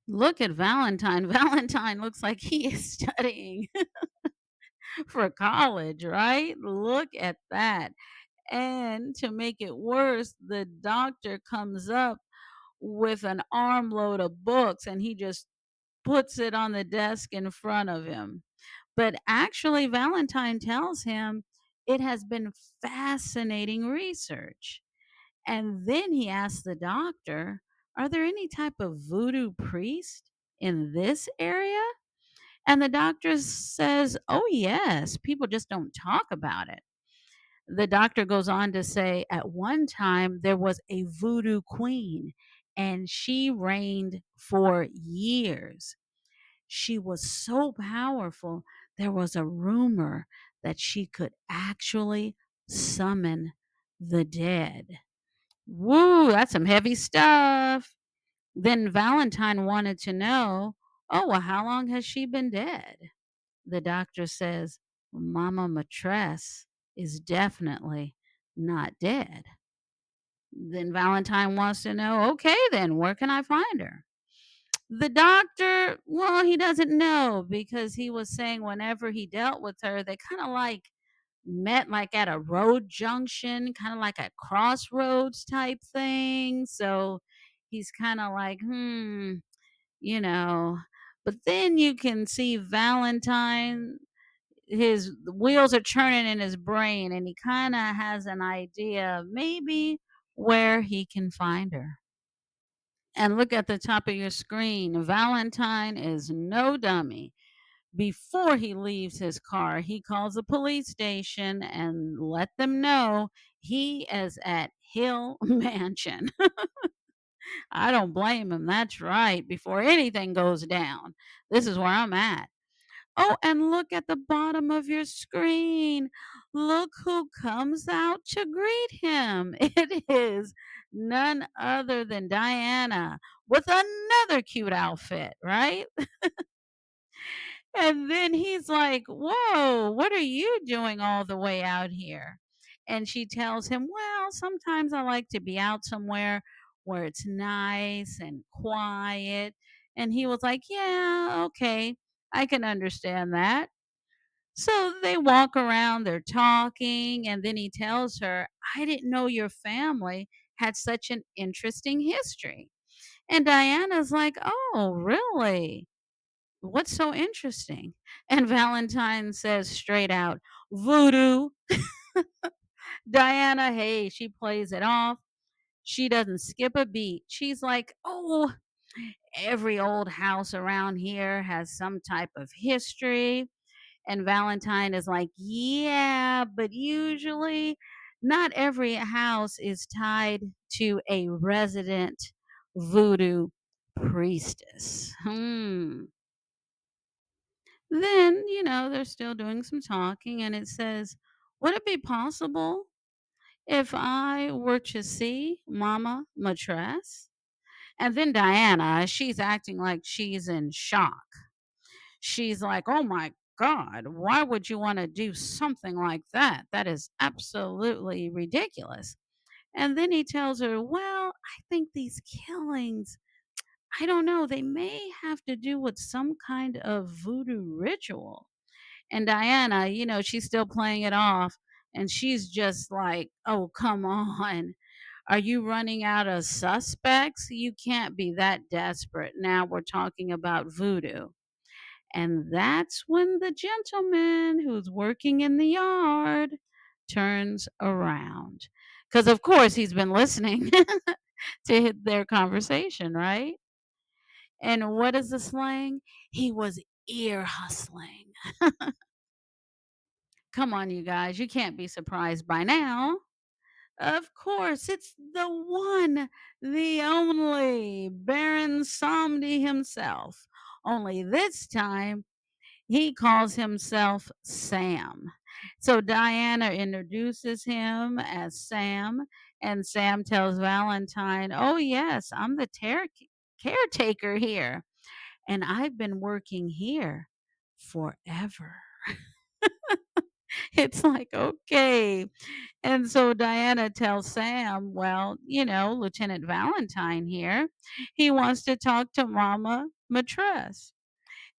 Look at Valentine. Valentine looks like he is studying for college, right? Look at that. And to make it worse, the doctor comes up with an armload of books and he just puts it on the desk in front of him. But actually, Valentine tells him it has been fascinating research. And then he asks the doctor, are there any type of voodoo priest in this area? And the doctor says, oh, yes, people just don't talk about it. The doctor goes on to say, at one time, there was a voodoo queen, and she reigned for years. She was so powerful, there was a rumor that she could actually summon the dead. Woo, that's some heavy stuff. Then Valentine wanted to know, oh, well, how long has she been dead? The doctor says, Mama Matress is definitely not dead. Then Valentine wants to know, okay, then where can I find her? The doctor, well, he doesn't know because he was saying whenever he dealt with her, they kind of like met like at a road junction, kind of like a crossroads type thing. So he's kind of like, you know. But then you can see Valentine, his the wheels are turning in his brain, and he kind of has an idea of maybe where he can find her. And look at the top of your screen. Valentine is no dummy. Before he leaves his car, he calls the police station and let them know he is at Hill Mansion. I don't blame him. That's right. Before anything goes down, this is where I'm at. Oh, and look at the bottom of your screen. Look who comes out to greet him. It is none other than Diana with another cute outfit, right? And then he's like, whoa, what are you doing all the way out here? And she tells him, well, sometimes I like to be out somewhere where it's nice and quiet. And he was like, yeah, okay, I can understand that. So they walk around, they're talking, and then he tells her, I didn't know your family had such an interesting history. And Diana's like, oh, really? What's so interesting? And Valentine says straight out, voodoo. Diana, hey, she plays it off. She doesn't skip a beat. She's like, oh, every old house around here has some type of history. And Valentine is like, yeah, but usually not every house is tied to a resident voodoo priestess. Then, they're still doing some talking, and it says, would it be possible if I were to see Mama Matress? And then Diana, she's acting like she's in shock. She's like, oh my God, why would you want to do something like that? That is absolutely ridiculous. And then he tells her, well, I think these killings, I don't know, they may have to do with some kind of voodoo ritual. And Diana, she's still playing it off. And she's just like, oh, come on. Are you running out of suspects? You can't be that desperate. Now we're talking about voodoo. And that's when the gentleman who's working in the yard turns around. Because, of course, he's been listening to their conversation, right? And what is the slang? He was ear hustling. Come on, you guys. You can't be surprised by now. Of course, it's the one, the only Baron Somdi himself. Only this time, he calls himself Sam. So Diana introduces him as Sam, and Sam tells Valentine, oh, yes, I'm the caretaker here, and I've been working here forever. It's like, okay. And so Diana tells Sam, well, Lieutenant Valentine here, he wants to talk to Mama Matress.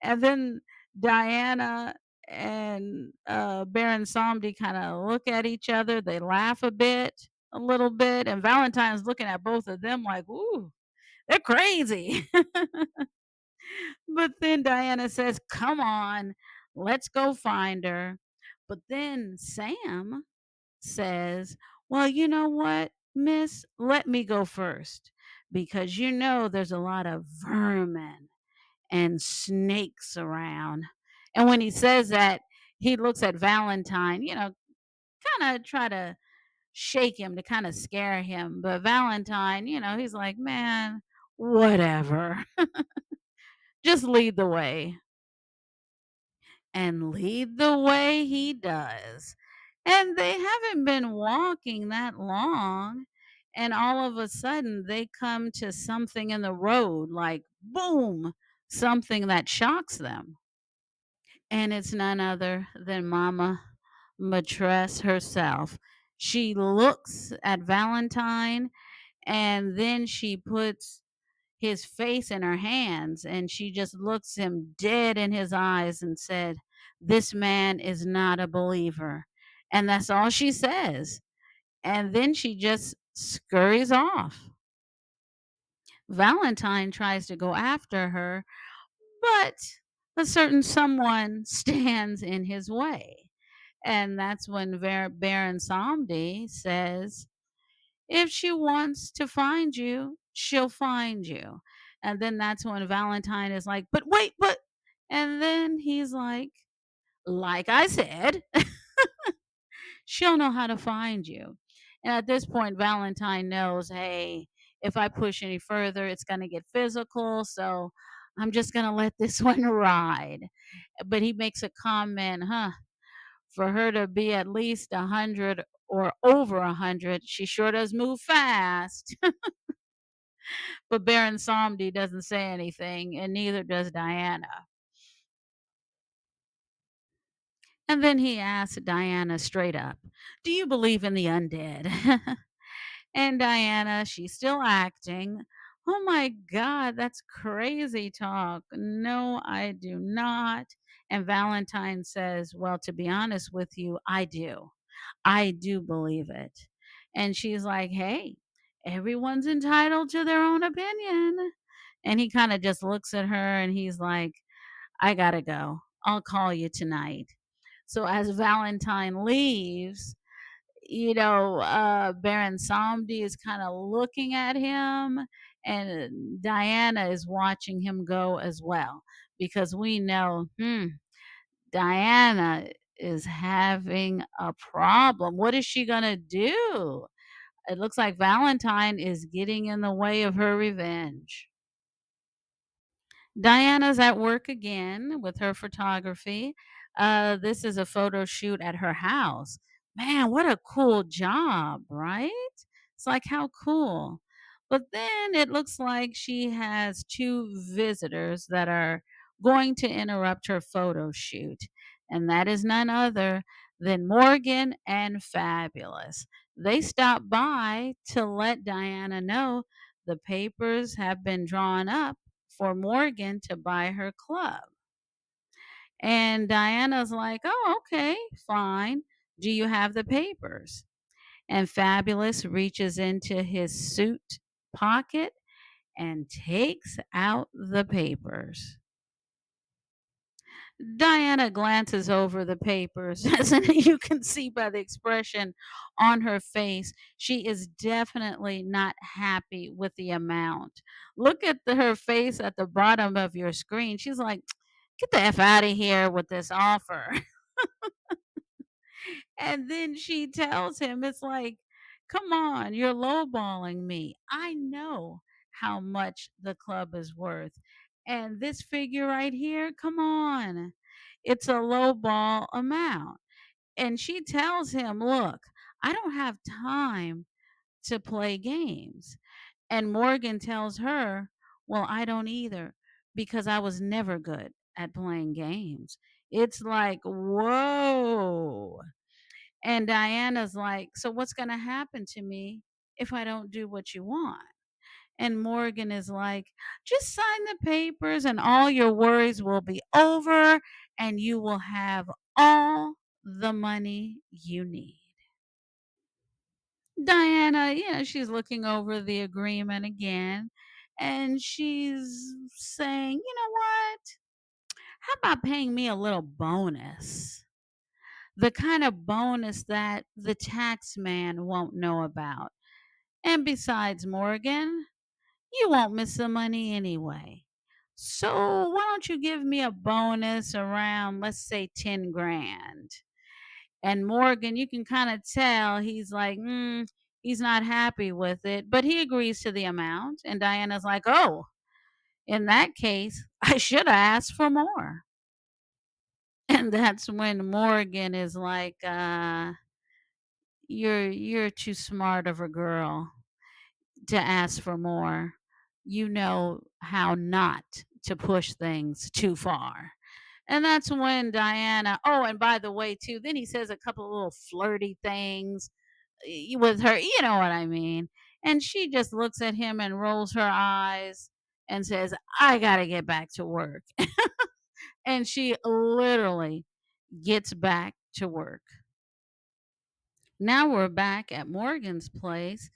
And then Diana And Bear and Somdi kind of look at each other. They laugh a little bit, and Valentine's looking at both of them like, "Ooh, they're crazy." But then Diana says, "Come on, let's go find her." But then Sam says, "Well, you know what, miss? Let me go first because you know there's a lot of vermin and snakes around." And when he says that, he looks at Valentine, kind of try to shake him to kind of scare him. But Valentine, he's like, "Man, whatever. Just lead the way." And lead the way he does. And they haven't been walking that long. And all of a sudden, they come to something in the road, like boom, something that shocks them. And it's none other than Mama Matress herself. She looks at Valentine and then she puts his face in her hands and she just looks him dead in his eyes and said, "This man is not a believer." And that's all she says. And then she just scurries off. Valentine tries to go after her, but a certain someone stands in his way. And that's when Baron Samdi says, "If she wants to find you, she'll find you." And then that's when Valentine is like, "But wait, but," and then he's like I said, she'll know how to find you. And at this point, Valentine knows, hey, if I push any further, it's going to get physical. So I'm just going to let this one ride. But he makes a comment, for her to be at least 100 or over 100, she sure does move fast. But Baron Somdi doesn't say anything, and neither does Diana. And then he asks Diana straight up, "Do you believe in the undead?" And Diana, she's still acting. "Oh my God, that's crazy talk. No, I do not." And Valentine says, "Well, to be honest with you, I do. I do believe it." And she's like, "Hey, everyone's entitled to their own opinion." And he kind of just looks at her and he's like, "I gotta go. I'll call you tonight." So as Valentine leaves, Baron Samdi is kind of looking at him, and Diana is watching him go as well because we know, Diana is having a problem. What is she gonna do? It looks like Valentine is getting in the way of her revenge. Diana's at work again with her photography. This is a photo shoot at her house. Man, what a cool job, right? It's like, how cool. But then it looks like she has two visitors that are going to interrupt her photo shoot. And that is none other than Morgan and Fabulous. They stop by to let Diana know the papers have been drawn up for Morgan to buy her club. And Diana's like, "Oh, okay, fine. Do you have the papers?" And Fabulous reaches into his suit pocket and takes out the papers. Diana glances over the papers. As you can see by the expression on her face, she is definitely not happy with the amount. Look at her face at the bottom of your screen. She's like, "Get the F out of here with this offer." And then she tells him, it's like, "Come on, you're lowballing me. I know how much the club is worth. And this figure right here, come on. It's a lowball amount." And she tells him, "Look, I don't have time to play games." And Morgan tells her, "Well, I don't either because I was never good at playing games." It's like, whoa. And Diana's like, "So what's going to happen to me if I don't do what you want?" And Morgan is like, just sign the papers and all your worries will be over and you will have all the money you need. Diana, she's looking over the agreement again and she's saying, you know what? How about paying me a little bonus? The kind of bonus that the tax man won't know about. And besides, Morgan, you won't miss the money anyway. So why don't you give me a bonus around, let's say, 10 grand? And Morgan, you can kind of tell he's like, he's not happy with it, but he agrees to the amount. And Diana's like, oh, in that case, I should have asked for more. And that's when Morgan is like, you're too smart of a girl to ask for more. You know how not to push things too far. And that's when Diana, oh, and by the way, too, then he says a couple of little flirty things with her, you know what I mean? And she just looks at him and rolls her eyes and says, I got to get back to work. And she literally gets back to work. Now we're back at Morgan's place,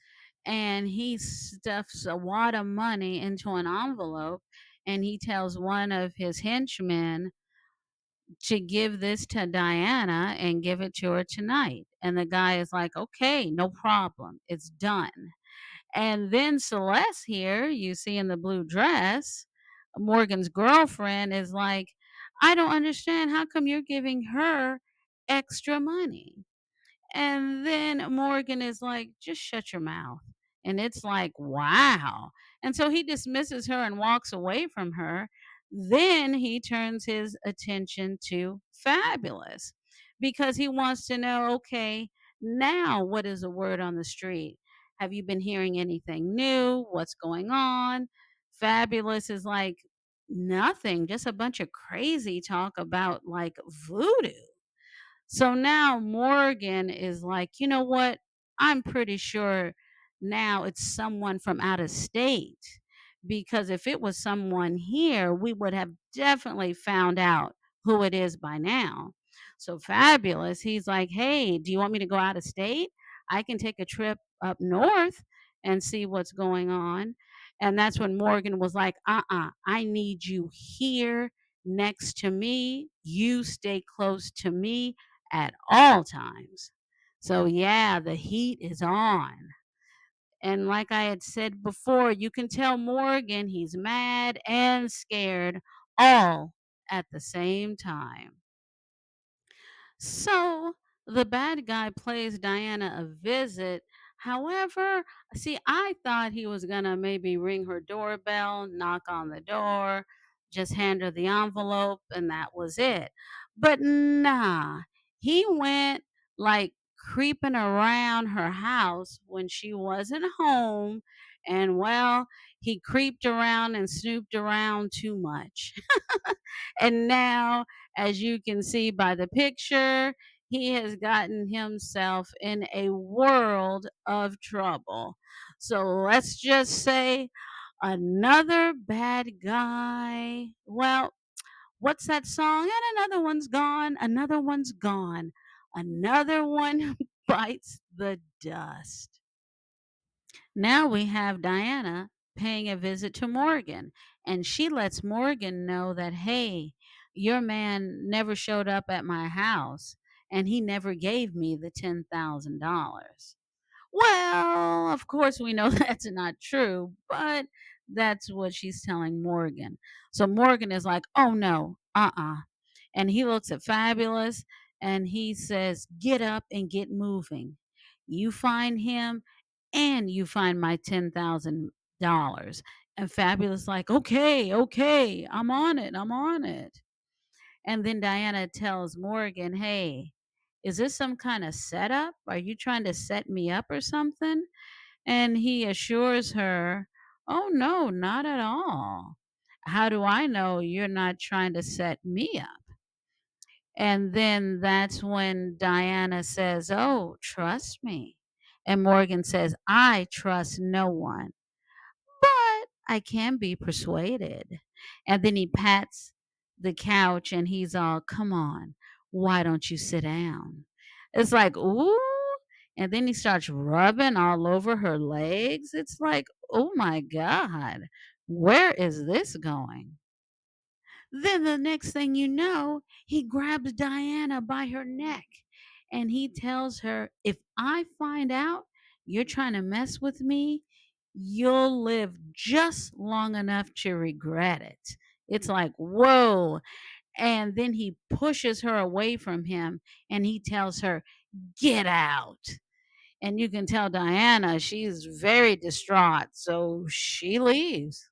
and he stuffs a wad of money into an envelope, and he tells one of his henchmen to give this to Diana and give it to her tonight. And the guy is like, okay, no problem. It's done. And then Celeste here, you see in the blue dress, Morgan's girlfriend is like, I don't understand. How come you're giving her extra money? And then Morgan is like, just shut your mouth. And it's like, wow. And so he dismisses her and walks away from her. Then he turns his attention to Fabulous because he wants to know, okay, now what is the word on the street? Have you been hearing anything new? What's going on? Fabulous is like, nothing, just a bunch of crazy talk about like voodoo. So now Morgan is like, you know what? I'm pretty sure now it's someone from out of state. Because if it was someone here, we would have definitely found out who it is by now. So Fabulous, he's like, hey, do you want me to go out of state? I can take a trip up north and see what's going on. And that's when Morgan was like, I need you here next to me. You stay close to me at all times. So, yeah, the heat is on. And like I had said before, you can tell Morgan he's mad and scared all at the same time. So the bad guy plays Diana a visit. However, see, I thought he was going to maybe ring her doorbell, knock on the door, just hand her the envelope, and that was it. But nah, he went like creeping around her house when she wasn't home. And well, he creeped around and snooped around too much. And now, as you can see by the picture, he has gotten himself in a world of trouble. So let's just say another bad guy. Well, what's that song? And another one's gone, another one's gone, another one bites the dust. Now we have Diana paying a visit to Morgan, and she lets Morgan know that, hey, your man never showed up at my house and he never gave me the $10,000. Well, of course, we know that's not true, but that's what she's telling Morgan. So Morgan is like, oh no, and he looks at Fabulous and he says, get up and get moving. You find him and you find my $10,000. And Fabulous like, okay, okay, I'm on it, I'm on it. And then Diana tells Morgan, hey, is this some kind of setup? Are you trying to set me up or something? And he assures her, oh, no, not at all. How do I know you're not trying to set me up? And then that's when Diana says, oh, trust me. And Morgan says, I trust no one. I can be persuaded. And then he pats the couch and he's all, come on, why don't you sit down? It's like, ooh. And then he starts rubbing all over her legs. It's like, oh my God, where is this going? Then the next thing you know, he grabs Diana by her neck and he tells her, if I find out you're trying to mess with me, you'll live just long enough to regret it. It's like, whoa. And then he pushes her away from him and he tells her, get out. And you can tell Diana, she's very distraught. So she leaves.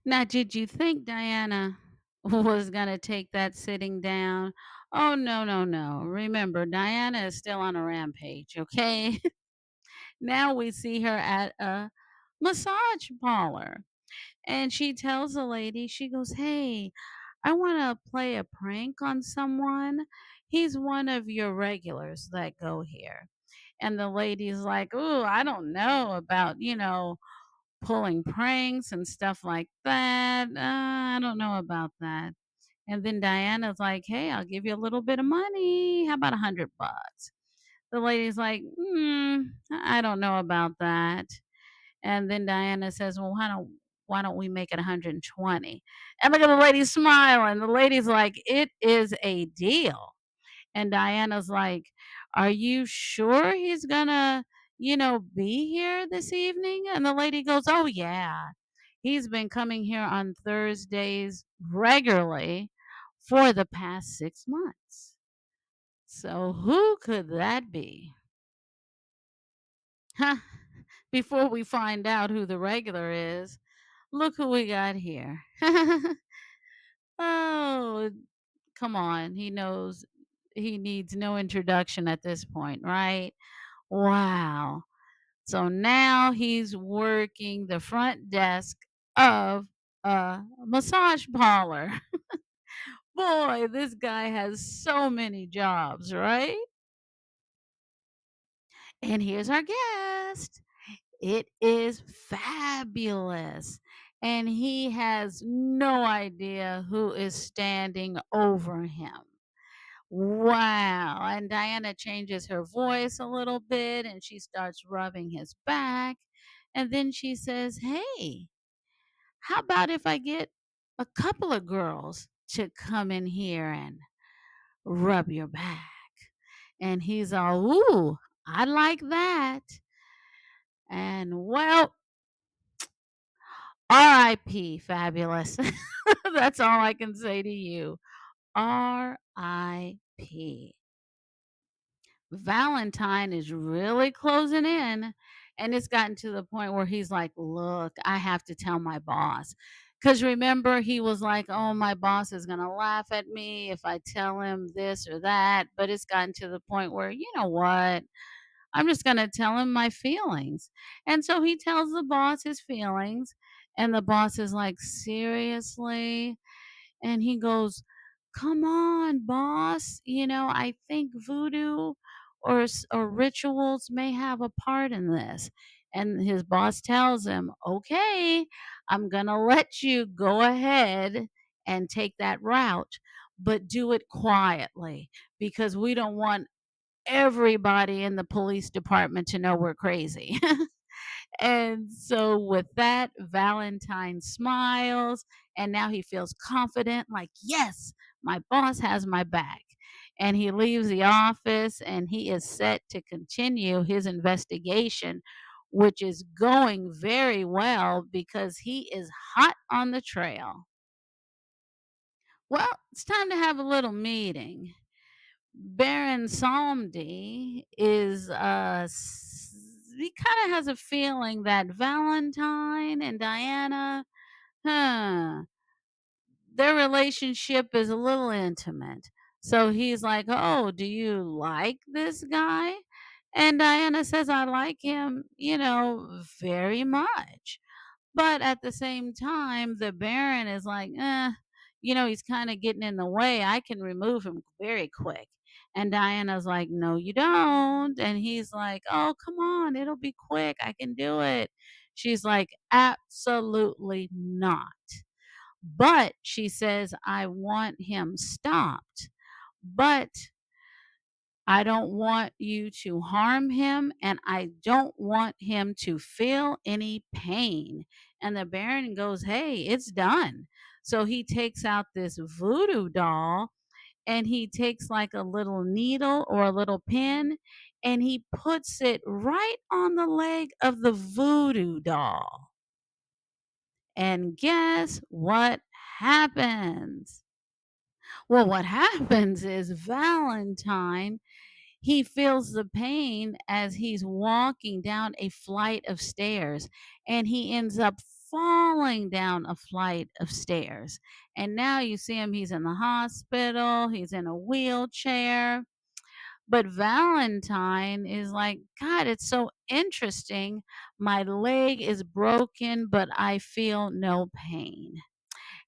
Now, did you think Diana was going to take that sitting down? Oh, no, no, no. Remember, Diana is still on a rampage, okay? Now we see her at a massage parlor. And she tells the lady, she goes, hey, I want to play a prank on someone. He's one of your regulars that go here. And the lady's like, oh, I don't know about, pulling pranks and stuff like that. I don't know about that. And then Diana's like, hey, I'll give you a little bit of money. How about $100? The lady's like, I don't know about that. And then Diana says, well, why don't we make it 120? And look at the lady smiling. The lady's like, it is a deal. And Diana's like, are you sure he's gonna, be here this evening? And the lady goes, oh, yeah. He's been coming here on Thursdays regularly for the past 6 months. So who could that be? Huh? Before we find out who the regular is, look who we got here. Oh, come on. He knows he needs no introduction at this point, right? Wow. So now he's working the front desk of a massage parlor. Boy, this guy has so many jobs, right? And here's our guest. It is fabulous. And he has no idea who is standing over him. Wow. And Diana changes her voice a little bit and she starts rubbing his back. And then she says, hey, how about if I get a couple of girls to come in here and rub your back? And he's all, ooh, I like that. And well, RIP, fabulous. That's all I can say to you. RIP. Valentine is really closing in. And it's gotten to the point where he's like, look, I have to tell my boss. Because remember, he was like, oh, my boss is going to laugh at me if I tell him this or that. But it's gotten to the point where, you know what? I'm just going to tell him my feelings. And so he tells the boss his feelings. And the boss is like, seriously? And he goes, come on, boss. I think voodoo or rituals may have a part in this. And his boss tells him, okay, I'm going to let you go ahead and take that route, but do it quietly because we don't want everybody in the police department to know we're crazy. And so, with that, Valentine smiles and now he feels confident like, yes, my boss has my back. And he leaves the office and he is set to continue his investigation, which is going very well because he is hot on the trail. Well, it's time to have a little meeting. Baron Salmdy is he kind of has a feeling that Valentine and Diana, huh, their relationship is a little intimate. So he's like, "Oh, do you like this guy?" And Diana says, "I like him, very much." But at the same time, the Baron is like, he's kind of getting in the way. I can remove him very quick. And Diana's like, no, you don't. And he's like, oh, come on, it'll be quick. I can do it. She's like, absolutely not. But she says, I want him stopped. But I don't want you to harm him and I don't want him to feel any pain. And the Baron goes, hey, it's done. So he takes out this voodoo doll and he takes like a little needle or a little pin and he puts it right on the leg of the voodoo doll. And guess what happens? Well, what happens is Valentine, he feels the pain as he's walking down a flight of stairs and he ends up falling down a flight of stairs. And now you see him, he's in the hospital, he's in a wheelchair. But Valentine is like, God, it's so interesting. My leg is broken, but I feel no pain.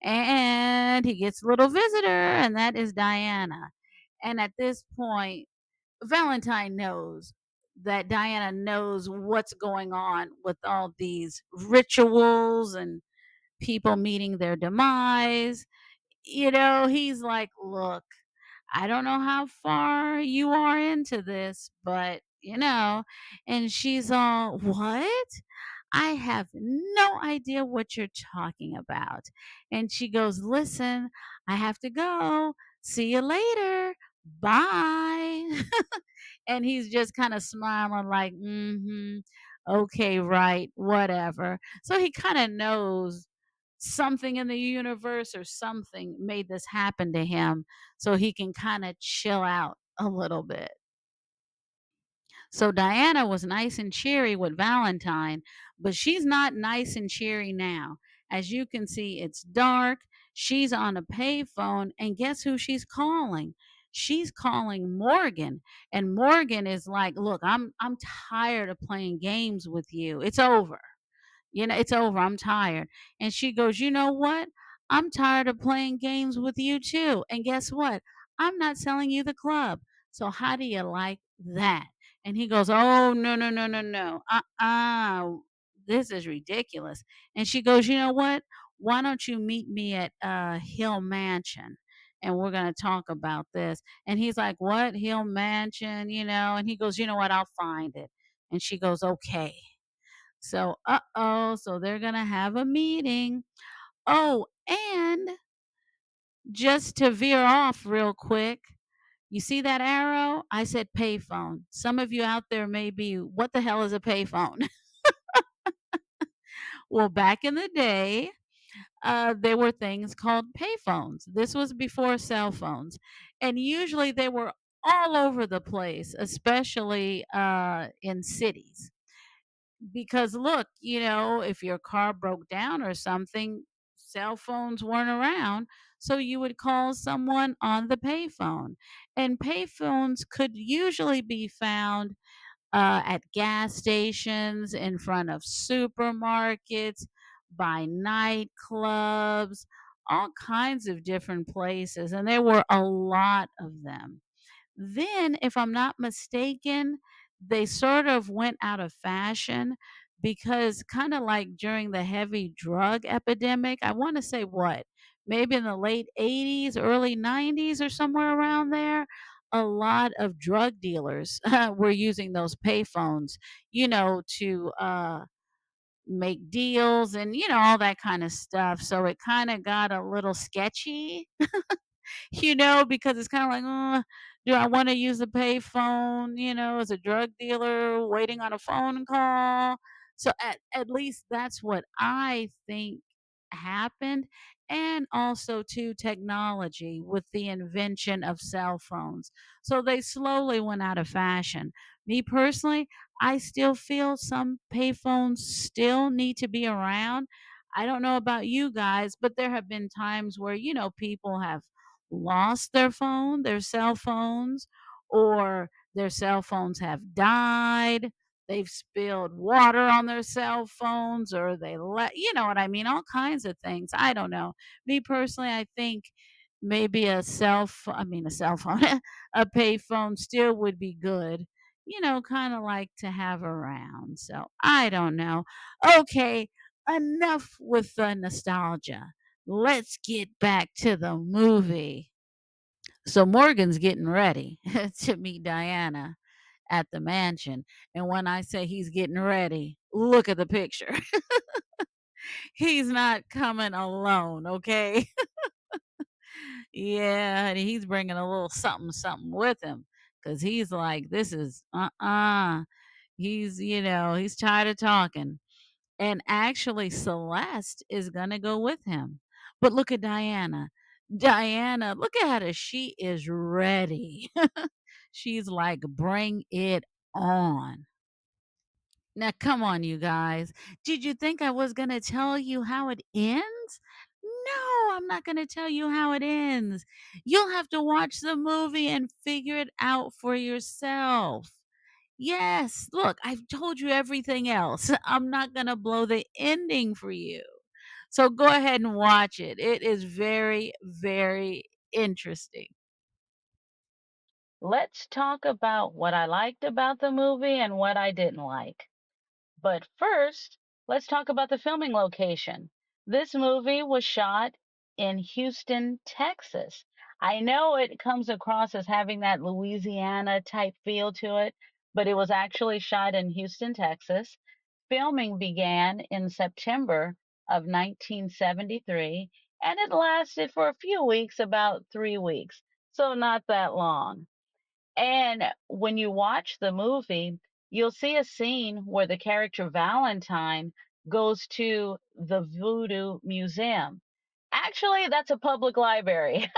And he gets a little visitor, and that is Diana. And at this point, Valentine knows that Diana knows what's going on with all these rituals and people meeting their demise. He's like, look, I don't know how far you are into this, but and she's all, what? I have no idea what you're talking about. And she goes, listen, I have to go. See you later. Bye. And he's just kind of smiling, like, okay, right, whatever. So he kind of knows something in the universe or something made this happen to him so he can kind of chill out a little bit. So Diana was nice and cheery with Valentine, but she's not nice and cheery now. As you can see, it's dark. She's on a payphone, and guess who she's calling? She's calling Morgan, and Morgan is like, "Look, I'm tired of playing games with you. It's over. It's over. I'm tired." And she goes, "You know what? I'm tired of playing games with you too. And guess what? I'm not selling you the club. So how do you like that?" And he goes, "Oh, no, no, no, no, no. This is ridiculous." And she goes, "You know what? Why don't you meet me at Hill Mansion? And we're going to talk about this." And he's like, "What? Hill Mansion? And he goes, "You know what? I'll find it." And she goes, "Okay." So, so they're gonna have a meeting. Oh, and just to veer off real quick, you see that arrow? I said payphone. Some of you out there may be, what the hell is a payphone? Well, back in the day, there were things called payphones. This was before cell phones, and usually they were all over the place, especially in cities. Because look, if your car broke down or something, cell phones weren't around, so you would call someone on the payphone. And payphones could usually be found at gas stations, in front of supermarkets, by nightclubs, all kinds of different places, and there were a lot of them. Then, if I'm not mistaken, they sort of went out of fashion because kind of like during the heavy drug epidemic, I want to say what, maybe in the late 80s, early 90s, or somewhere around there, a lot of drug dealers were using those payphones, to make deals and, all that kind of stuff. So it kind of got a little sketchy, because it's kind of like, do I want to use a payphone, as a drug dealer waiting on a phone call? So at least that's what I think happened. And also to technology with the invention of cell phones. So they slowly went out of fashion. Me personally, I still feel some payphones still need to be around. I don't know about you guys, but there have been times where, people have lost their cell phones, or their cell phones have died. They've spilled water on their cell phones, or you know what I mean? All kinds of things. I don't know. Me personally, I think maybe a cell phone, a payphone still would be good, kind of like to have around. So I don't know. Okay, enough with the nostalgia. Let's get back to the movie. So Morgan's getting ready to meet Diana at the mansion. And when I say he's getting ready, look at the picture. He's not coming alone, okay? Yeah, and he's bringing a little something something with him cuz he's like this is he's tired of talking. And actually Celeste is going to go with him. But look at Diana. Diana, look at her. She is ready. She's like bring it on. Now, come on, you guys. Did you think I was going to tell you how it ends? No, I'm not going to tell you how it ends. You'll have to watch the movie and figure it out for yourself. Yes, look, I've told you everything else. I'm not going to blow the ending for you. So go ahead and watch it. It is very, very interesting. Let's talk about what I liked about the movie and what I didn't like. But first, let's talk about the filming location. This movie was shot in Houston, Texas. I know it comes across as having that Louisiana type feel to it, but it was actually shot in Houston, Texas. Filming began in September of 1973 and it lasted for a few weeks, about 3 weeks, so not that long. And when you watch the movie, you'll see a scene where the character Valentine goes to the Voodoo Museum. Actually, that's a public library,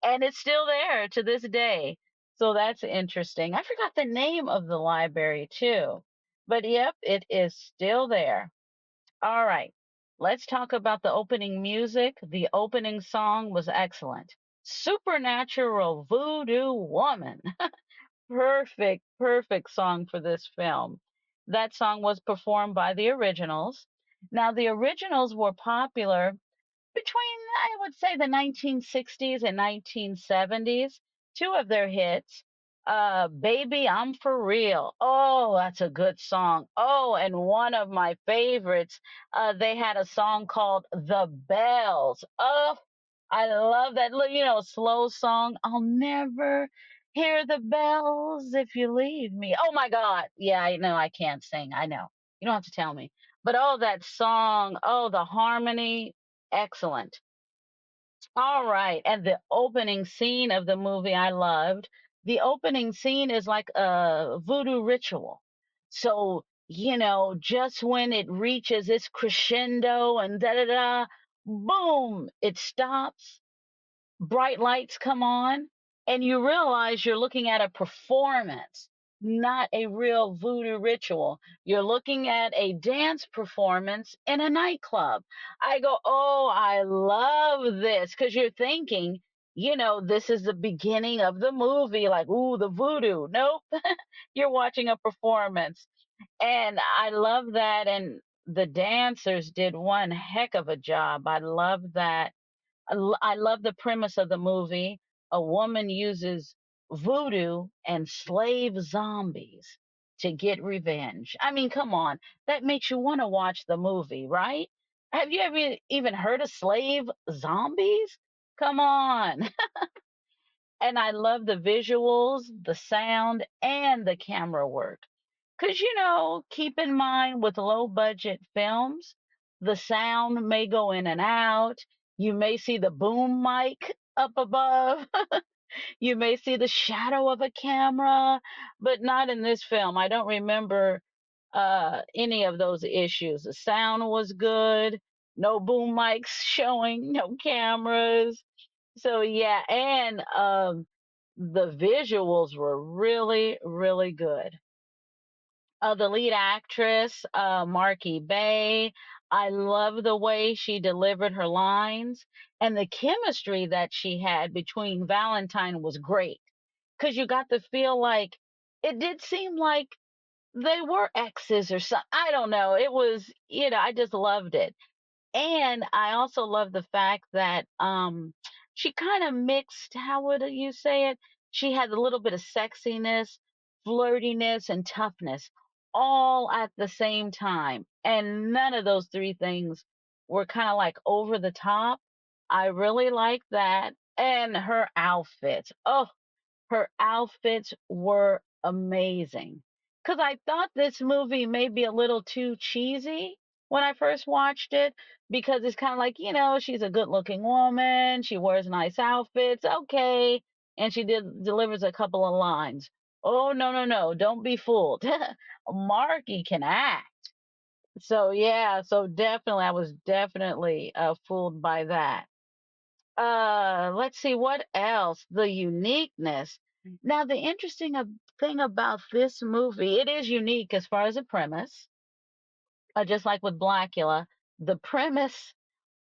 and it's still there to this day. So that's interesting. I forgot the name of the library too. But yep, it is still there. All right. Let's talk about the opening music. The opening song was excellent. Supernatural Voodoo Woman. Perfect, perfect song for this film. That song was performed by the Originals. Now, the Originals were popular between, I would say, the 1960s and 1970s. Two of their hits, Baby, I'm For Real. Oh, that's a good song. Oh, and one of my favorites, they had a song called The Bells. Oh, I love that little, slow song. I'll never hear the bells if you leave me. Oh my God. Yeah, I know I can't sing. I know. You don't have to tell me. But oh, that song, oh, the harmony, excellent. All right. And the opening scene of the movie I loved. The opening scene is like a voodoo ritual. So, just when it reaches its crescendo and da da da, boom, it stops, bright lights come on, and you realize you're looking at a performance, not a real voodoo ritual. You're looking at a dance performance in a nightclub. I go, oh, I love this because you're thinking, this is the beginning of the movie, like, ooh, the voodoo. Nope, you're watching a performance. And I love that. And the dancers did one heck of a job. I love that. I love the premise of the movie. A woman uses voodoo and slave zombies to get revenge. I mean, come on. That makes you want to watch the movie, right? Have you ever even heard of slave zombies? Come on. And I love the visuals, the sound, and the camera work. Because, keep in mind with low budget films, the sound may go in and out. You may see the boom mic up above. You may see the shadow of a camera, but not in this film. I don't remember any of those issues. The sound was good, no boom mics showing, no cameras. So, yeah, and the visuals were really, really good. The lead actress, Marky Bay. I love the way she delivered her lines, and the chemistry that she had between Valentine was great because you got to feel like it did seem like they were exes or something. I don't know. It was, I just loved it. And I also love the fact that she kind of mixed, how would you say it? She had a little bit of sexiness
flirtiness and toughness all at the same time. And none of those three things were kind of like over the top. I really like that. And her outfits. Oh, her outfits were amazing. Because I thought this movie may be a little too cheesy when I first watched it, because it's kind of like, she's a good looking woman, she wears nice outfits, okay, and she delivers a couple of lines. Oh, no, no, no, don't be fooled. Marky can act. So, yeah, so definitely, I was definitely fooled by that. Let's see what else. The uniqueness. Now, the interesting thing about this movie, it is unique as far as a premise. Just like with Blackula, the premise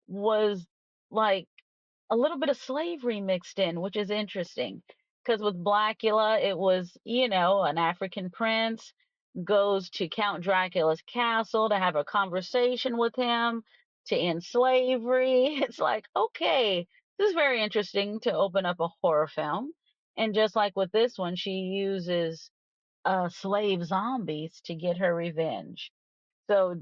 was like a little bit of slavery mixed in, which is interesting. Because with Blackula, it was, an African prince goes to Count Dracula's castle to have a conversation with him to end slavery. It's like, okay, this is very interesting to open up a horror film. And just like with this one, she uses slave zombies to get her revenge. So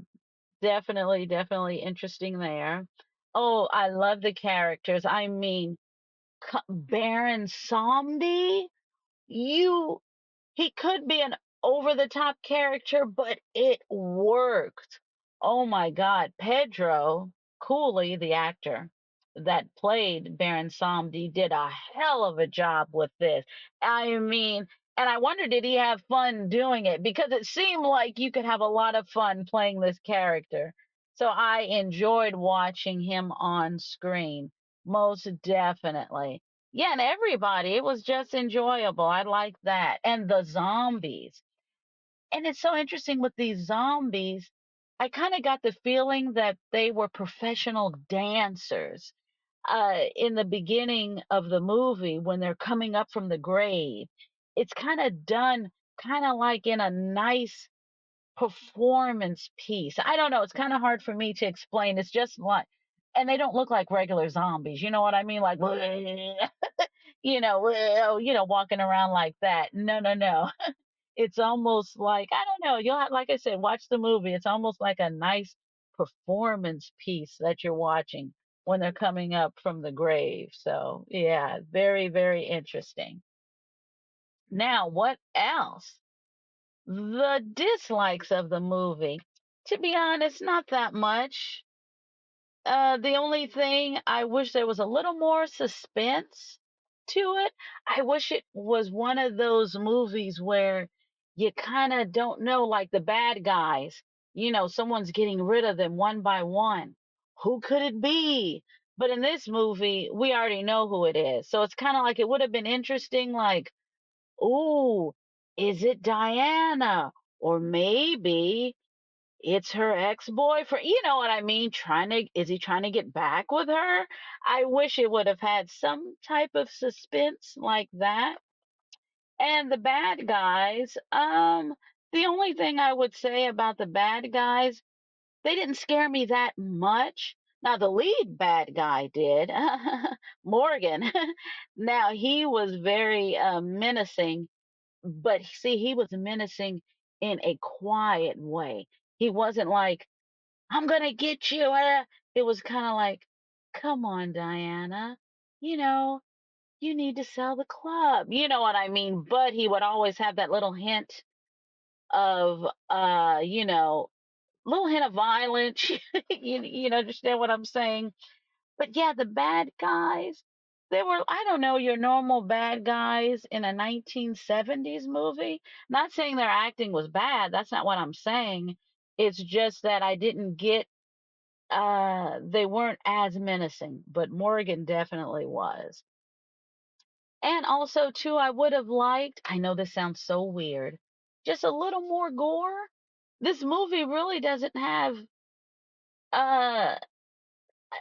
definitely, definitely interesting there. Oh, I love the characters. I mean, Baron Somdi, you he could be an over the top character, but it worked. Oh my God. Pedro Cooley, the actor that played Baron Samdi, did a hell of a job with this. I mean, and I wonder, did he have fun doing it? Because it seemed like you could have a lot of fun playing this character. So I enjoyed watching him on screen, most definitely. Yeah, and everybody, it was just enjoyable. I like that. And the zombies. And it's so interesting with these zombies. I kind of got the feeling that they were professional dancers in the beginning of the movie when they're coming up from the grave. It's kind of done kind of like in a nice performance piece. I don't know. It's kind of hard for me to explain. It's just like, and they don't look like regular zombies. You know what I mean? Like, walking around like that. No, no, no. It's almost like, I don't know. You'll have, like I said, watch the movie. It's almost like a nice performance piece that you're watching when they're coming up from the grave. So, yeah, very, very interesting. Now, what else? The dislikes of the movie. To be honest, not that much. The only thing, I wish there was a little more suspense to it. I wish it was one of those movies where you kind of don't know, like the bad guys, someone's getting rid of them one by one. Who could it be? But in this movie, we already know who it is. So it's kind of like it would have been interesting, like, ooh, is it Diana? Or maybe it's her ex-boyfriend. You know what I mean? Is he trying to get back with her? I wish it would have had some type of suspense like that. And the bad guys, the only thing I would say about the bad guys, they didn't scare me that much. Now the lead bad guy did, Morgan. Now he was very menacing, but see, he was menacing in a quiet way. He wasn't like, I'm gonna get you. It was kind of like, come on, Diana, you know, you need to sell the club. You know what I mean? But he would always have that little hint of, little hint of violence. You understand what I'm saying? But yeah, the bad guys, they were, I don't know, your normal bad guys in a 1970s movie. Not saying their acting was bad. That's not what I'm saying. It's just that I didn't get, they weren't as menacing, but Morgan definitely was. And also, too, I would have liked, I know this sounds so weird, just a little more gore. This movie really doesn't have, uh,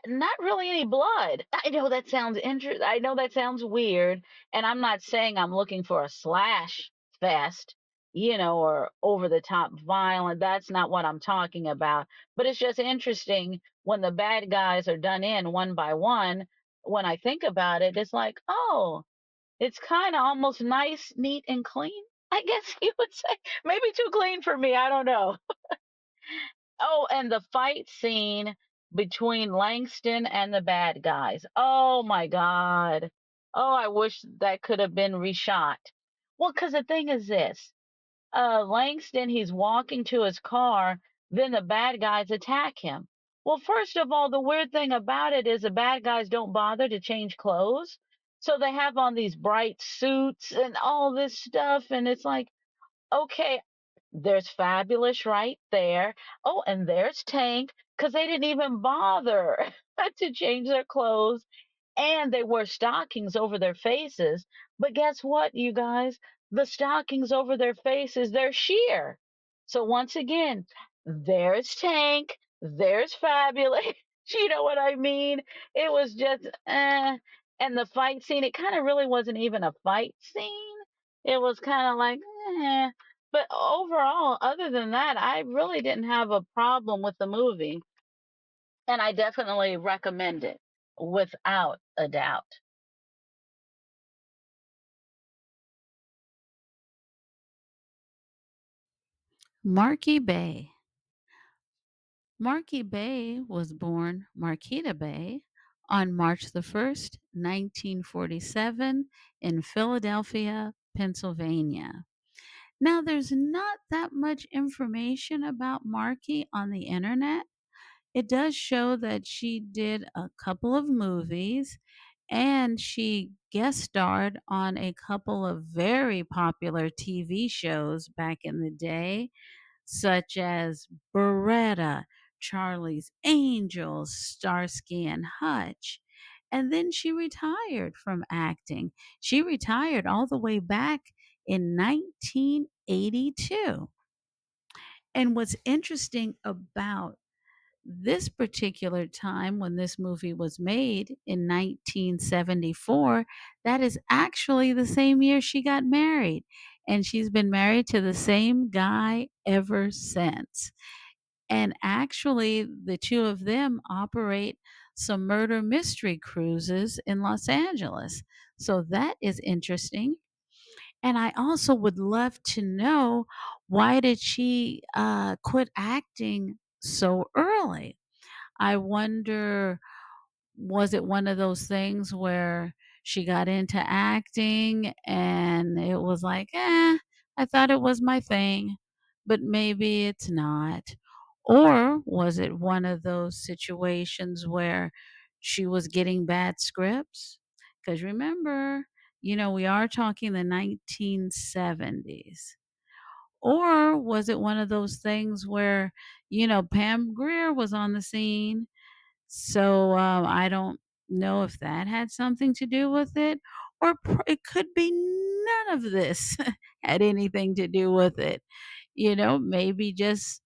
not really any blood. I know that sounds I know that sounds weird, and I'm not saying I'm looking for a slash fest, or over the top violent. That's not what I'm talking about. But it's just interesting when the bad guys are done in one by one. When I think about it, it's like, oh, it's kind of almost nice, neat, and clean. I guess you would say maybe too clean for me. I don't know. Oh, and the fight scene between Langston and the bad guys. Oh my God. Oh, I wish that could have been reshot. Well, because the thing is this Langston, he's walking to his car, then the bad guys attack him. Well, first of all, the weird thing about it is the bad guys don't bother to change clothes. So they have on these bright suits and all this stuff. And it's like, okay, there's Fabulous right there. Oh, and there's Tank, because they didn't even bother to change their clothes and they wore stockings over their faces. But guess what, you guys? The stockings over their faces, they're sheer. So once again, there's Tank, there's Fabulous. You know what I mean? It was just, And the fight scene, it kind of really wasn't even a fight scene. It was kind of like, eh. But overall, other than that, I really didn't have a problem with the movie. And I definitely recommend it without a doubt.
Marky Bay. Marky Bay was born Marquita Bay on March the 1st, 1947, in Philadelphia, Pennsylvania. Now, there's not that much information about Marky on the internet. It does show that she did a couple of movies and she guest starred on a couple of very popular TV shows back in the day, such as Beretta, Charlie's Angels, Starsky and Hutch. And then she retired from acting. She retired all the way back in 1982. And what's interesting about this particular time when this movie was made in 1974, that is actually the same year she got married. And she's been married to the same guy ever since. And actually, the two of them operate some murder mystery cruises in Los Angeles. So that is interesting. And I also would love to know, why did she quit acting so early? I wonder, was it one of those things where she got into acting and it was like, I thought it was my thing, but maybe it's not? Or was it one of those situations where she was getting bad scripts? Because remember, we are talking the 1970s. Or was it one of those things where, Pam Grier was on the scene, so, I don't know if that had something to do with it, or it could be none of this had anything to do with it. Maybe just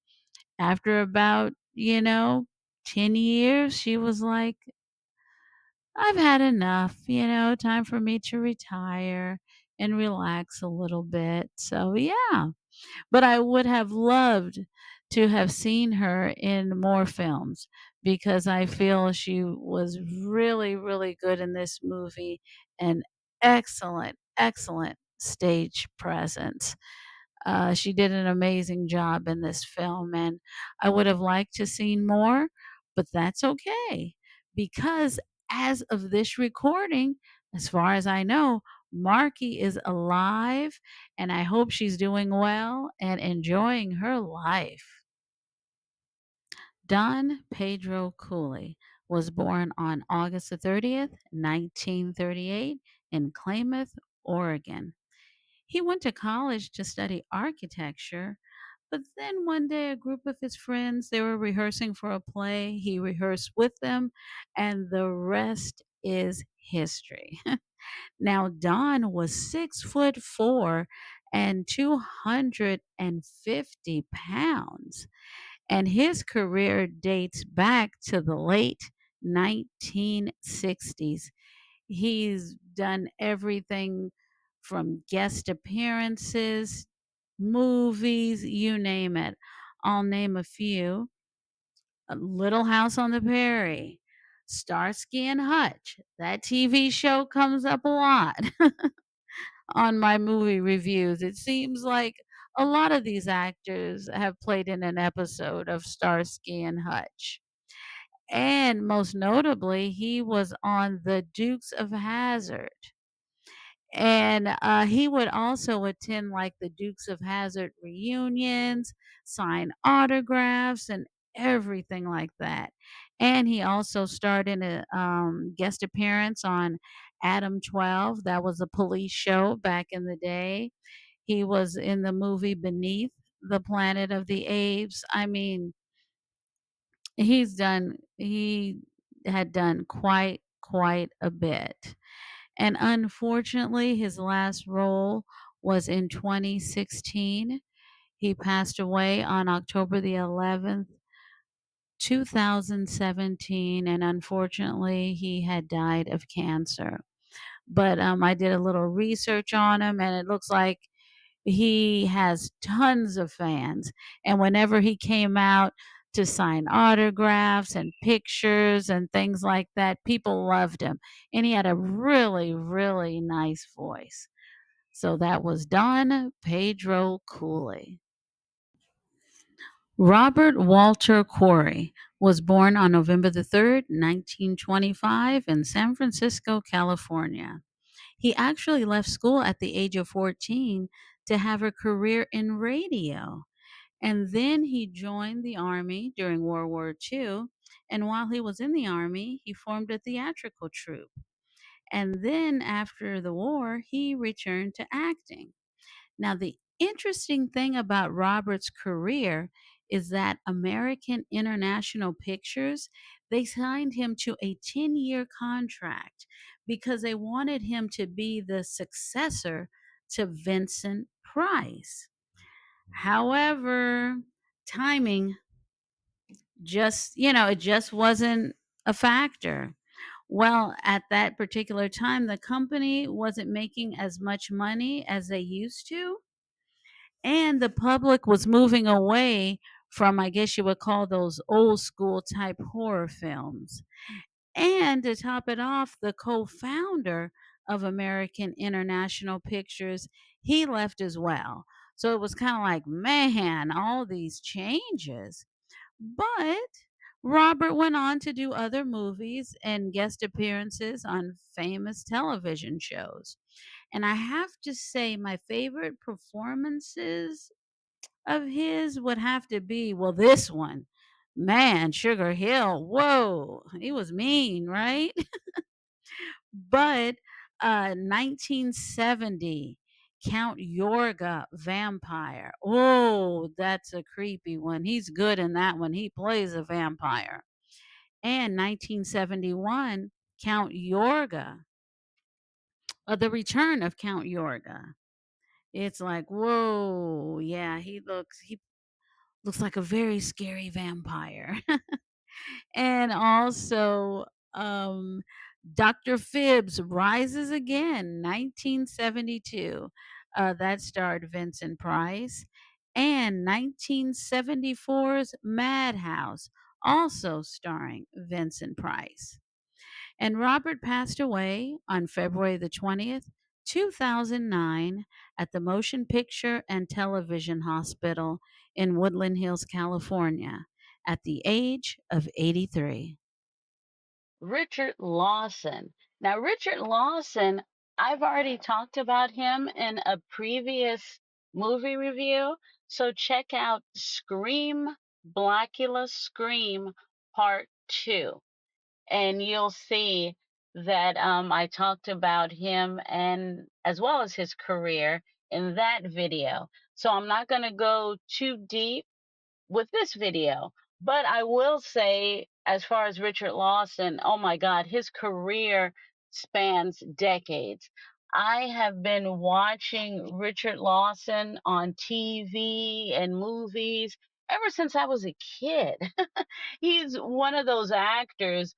after about, 10 years, she was like, I've had enough, time for me to retire and relax a little bit. So, yeah. But I would have loved to have seen her in more films because I feel she was really, really good in this movie and excellent, excellent stage presence. She did an amazing job in this film, and I would have liked to seen more, but that's okay because as of this recording, as far as I know, Marky is alive, and I hope she's doing well and enjoying her life. Don Pedro Cooley was born on August the 30th, 1938, in Klamath, Oregon. He went to college to study architecture, but then one day a group of his friends, they were rehearsing for a play. He rehearsed with them, and the rest is history. Now, Don was 6'4" and 250 pounds, and his career dates back to the late 1960s. He's done everything from guest appearances, movies, you name it. I'll name a few: Little House on the Prairie, Starsky and Hutch. That TV show comes up a lot. on my movie reviews. It seems like a lot of these actors have played in an episode of Starsky and Hutch. And most notably, he was on The Dukes of Hazzard. And he would also attend like the Dukes of Hazzard reunions, sign autographs, and everything like that. And he also starred in a guest appearance on Adam 12. That was a police show back in the day. He was in the movie Beneath the Planet of the Apes. I mean, he had done quite a bit. And unfortunately, his last role was in 2016. He passed away on October the 11th, 2017, and unfortunately, he had died of cancer. But I did a little research on him, and it looks like he has tons of fans. And whenever he came out to sign autographs and pictures and things like that, people loved him. And he had a really nice voice. So that was Don Pedro Cooley. Robert Walter Corey was born on November the 3rd, 1925, in San Francisco, California. He actually left school at the age of 14 to have a career in radio. And then he joined the Army during World War II. And while he was in the Army, he formed a theatrical troupe. And then after the war, he returned to acting. Now, the interesting thing about Robert's career is that American International Pictures, they signed him to a 10-year contract because they wanted him to be the successor to Vincent Price. However, timing it just wasn't a factor. Well, at that particular time, the company wasn't making as much money as they used to, and the public was moving away from, I guess you would call those old school type horror films. And to top it off, the co-founder of American International Pictures, he left as well. So it was kind of like, man, all these changes. But Robert went on to do other movies and guest appearances on famous television shows. And I have to say, my favorite performances of his would have to be, well, this one. Man, Sugar Hill, whoa, he was mean, right? But 1970, Count Yorga Vampire. Oh, that's a creepy one. He's good in that one. He plays a vampire. And 1971, Count Yorga, The Return of Count Yorga. It's like, whoa, yeah, he looks like a very scary vampire. And also, um, Dr. Phibbs Rises Again, 1972. That starred Vincent Price. And 1974's Madhouse, also starring Vincent Price. And Robert passed away on February the 20th, 2009, at the Motion Picture and Television Hospital in Woodland Hills, California, at the age of 83.
Richard Lawson. Now, Richard Lawson, I've already talked about him in a previous movie review. So check out Scream, Blackula Scream Part 2. And you'll see that I talked about him and as well as his career in that video. So I'm not going to go too deep with this video. But I will say, as far as Richard Lawson, oh my God, his career spans decades. I have been watching Richard Lawson on TV and movies ever since I was a kid. He's one of those actors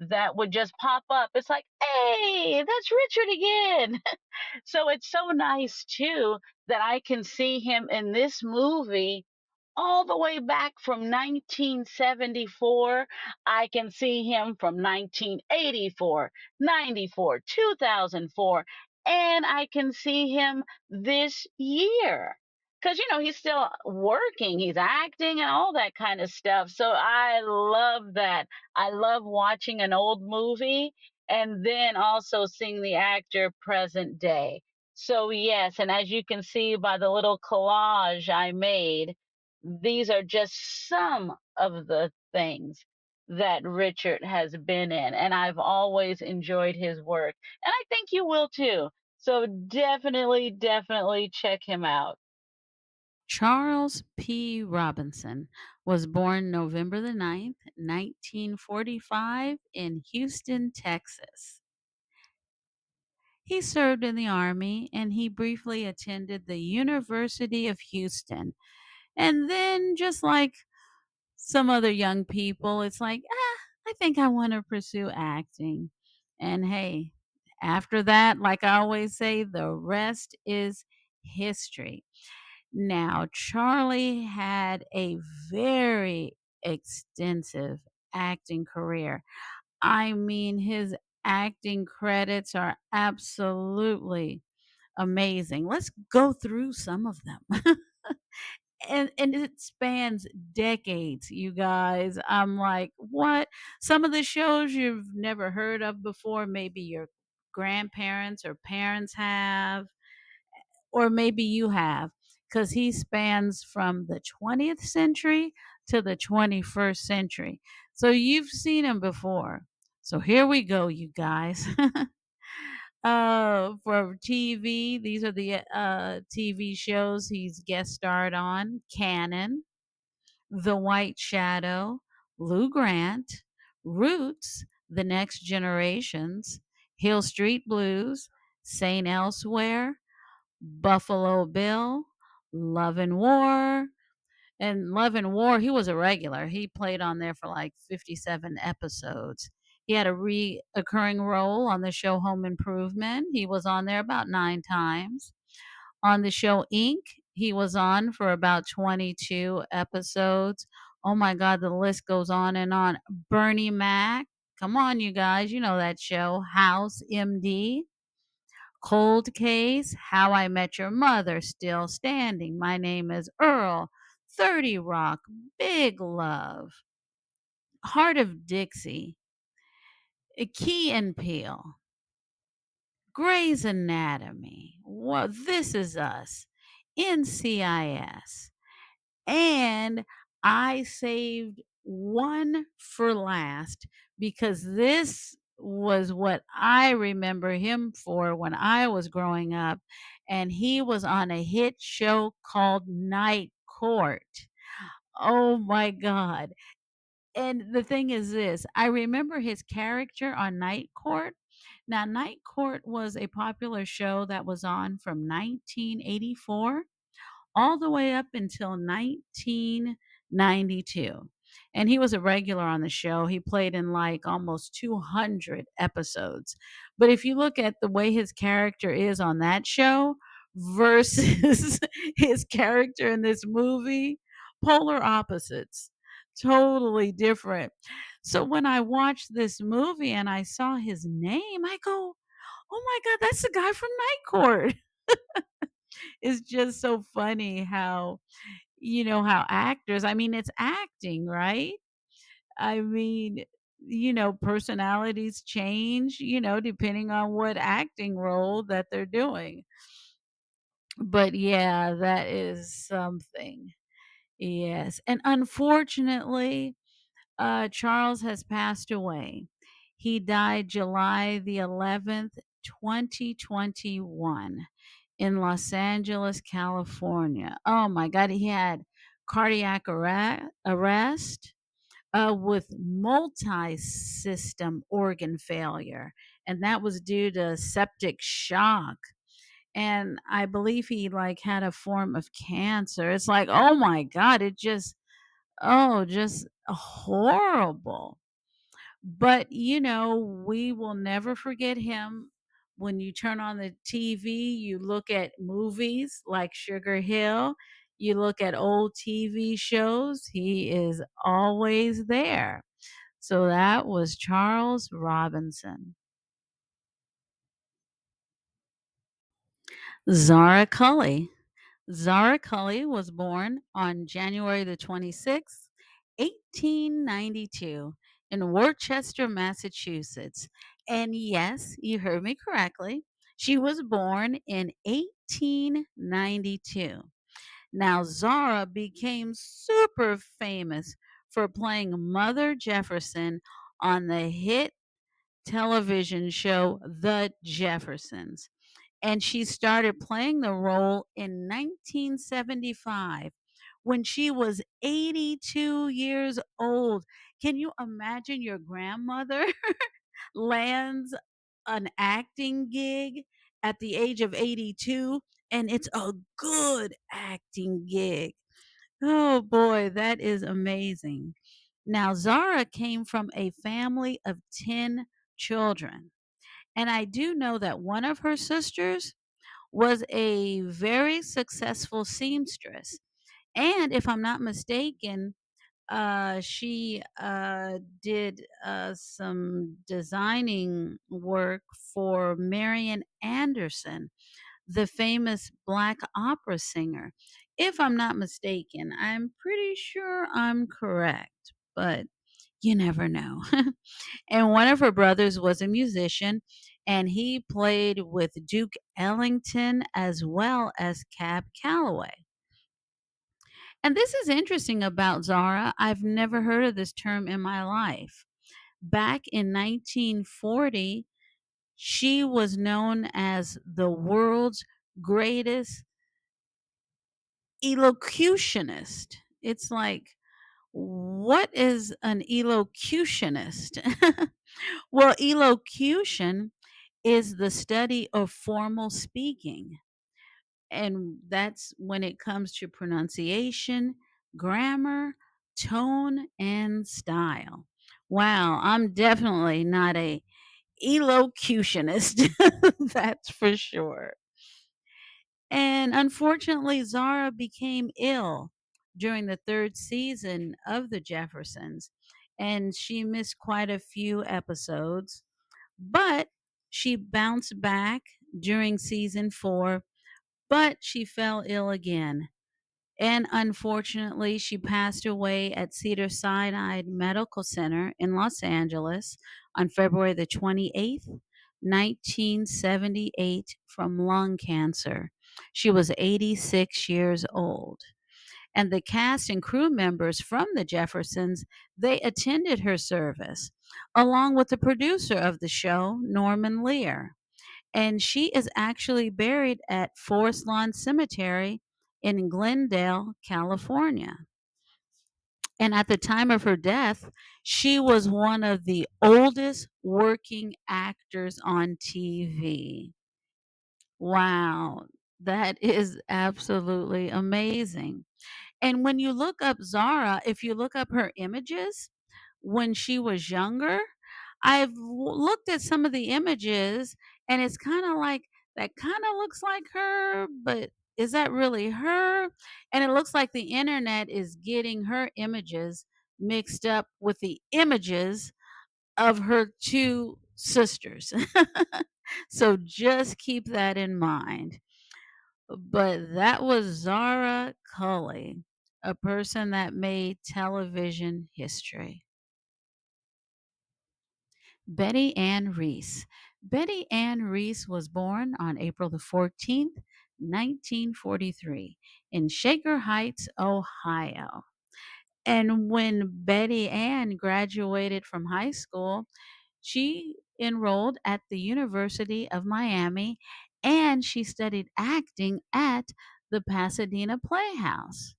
that would just pop up. It's like, hey, that's Richard again. So it's so nice too that I can see him in this movie all the way back from 1974. I can see him from 1984, 94, 2004. and I can see him this year. Because, he's still working, he's acting and all that kind of stuff. So I love that. I love watching an old movie and then also seeing the actor present day. So, yes, and as you can see by the little collage I made, these are just some of the things that Richard has been in. And I've always enjoyed his work. And I think you will too. So definitely, definitely check him out.
Charles P. Robinson was born November the 9th, 1945, in Houston, Texas. He served in the Army and he briefly attended the University of Houston. And then, just like some other young people, it's like, I think I want to pursue acting. And hey, after that, like I always say, the rest is history. Now, Charlie had a very extensive acting career. I mean, his acting credits are absolutely amazing. Let's go through some of them. And it spans decades, you guys. I'm like, what? Some of the shows you've never heard of before, maybe your grandparents or parents have, or maybe you have, because he spans from the 20th century to the 21st century. So you've seen him before. So here we go, you guys. For TV, these are the TV shows he's guest starred on: Cannon, The White Shadow, Lou Grant, Roots, The Next Generations, Hill Street Blues, Saint Elsewhere, Buffalo Bill, Love and War. And Love and War, he was a regular. He played on there for like 57 episodes. He had a reoccurring role on the show Home Improvement. He was on there about 9 times. On the show Inc., he was on for about 22 episodes. Oh my God, the list goes on and on. Bernie Mac. Come on, you guys. You know that show, House MD. Cold Case, How I Met Your Mother, Still Standing, My Name is Earl, 30 Rock, Big Love, Heart of Dixie, Key and Peele, Grey's Anatomy, This Is Us, NCIS, and I saved one for last because this was what I remember him for when I was growing up. And he was on a hit show called Night Court. Oh my God. And the thing is this, I remember his character on Night Court. Now, Night Court was a popular show that was on from 1984 all the way up until 1992. And he was a regular on the show. He played in like almost 200 episodes. But if you look at the way his character is on that show versus his character in this movie, polar opposites, totally different. So when I watched this movie and I saw his name, I go, oh my God, that's the guy from Night Court. It's just so funny how, how actors, I mean, it's acting, right? I mean, personalities change, depending on what acting role that they're doing. But yeah, that is something. Yes. And unfortunately, Charles has passed away. He died July the 11th, 2021 in Los Angeles, California. Oh my God, he had cardiac arrest with multi system organ failure, and that was due to septic shock. And I believe he like had a form of cancer. It's like, oh my God, just horrible. But, we will never forget him. When you turn on the TV, you look at movies like Sugar Hill, you look at old TV shows, he is always there. So that was Charles Robinson. Zara Cully. Zara Cully was born on January the 26th, 1892, in Worcester, Massachusetts. And yes, you heard me correctly. She was born in 1892. Now, Zara became super famous for playing Mother Jefferson on the hit television show The Jeffersons, and she started playing the role in 1975 when she was 82 years old. Can you imagine your grandmother lands an acting gig at the age of 82 and it's a good acting gig? Oh boy, that is amazing. Now, Zara came from a family of 10 children. And I do know that one of her sisters was a very successful seamstress. And if I'm not mistaken, she did some designing work for Marian Anderson, the famous black opera singer. If I'm not mistaken, I'm pretty sure I'm correct, but you never know. And one of her brothers was a musician, and he played with Duke Ellington as well as Cab Calloway. And this is interesting about Zara. I've never heard of this term in my life. Back in 1940, she was known as the world's greatest elocutionist. It's like, what is an elocutionist? Well, elocution is the study of formal speaking. And that's when it comes to pronunciation, grammar, tone, and style. Wow, I'm definitely not a elocutionist. That's for sure. And unfortunately, Zara became ill during the third season of The Jeffersons, and she missed quite a few episodes, but she bounced back during season 4, but she fell ill again. And unfortunately, she passed away at Cedar Sinai Medical Center in Los Angeles on February the 28th, 1978, from lung cancer. She was 86 years old. And the cast and crew members from the Jeffersons, they attended her service, along with the producer of the show, Norman Lear. And she is actually buried at Forest Lawn Cemetery in Glendale, California. And at the time of her death, she was one of the oldest working actors on TV. Wow, that is absolutely amazing. And when you look up Zara, if you look up her images when she was younger, looked at some of the images and it's kind of like that kind of looks like her, but is that really her? And it looks like the internet is getting her images mixed up with the images of her two sisters. So just keep that in mind. But that was Zara Cully, a person that made television history. Betty Ann Reese. Betty Ann Reese was born on April the 14th, 1943, in Shaker Heights, Ohio. And when Betty Ann graduated from high school, she enrolled at the University of Miami and she studied acting at the Pasadena Playhouse.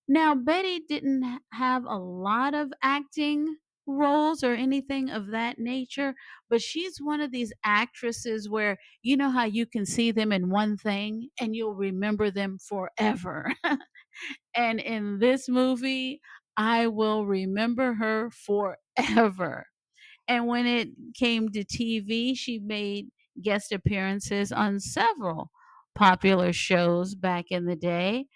Now, Betty didn't have a lot of acting roles or anything of that nature, but she's one of these actresses where you know how you can see them in one thing and you'll remember them forever. And in this movie, I will remember her forever. And when it came to TV, she made guest appearances on several popular shows back in the day,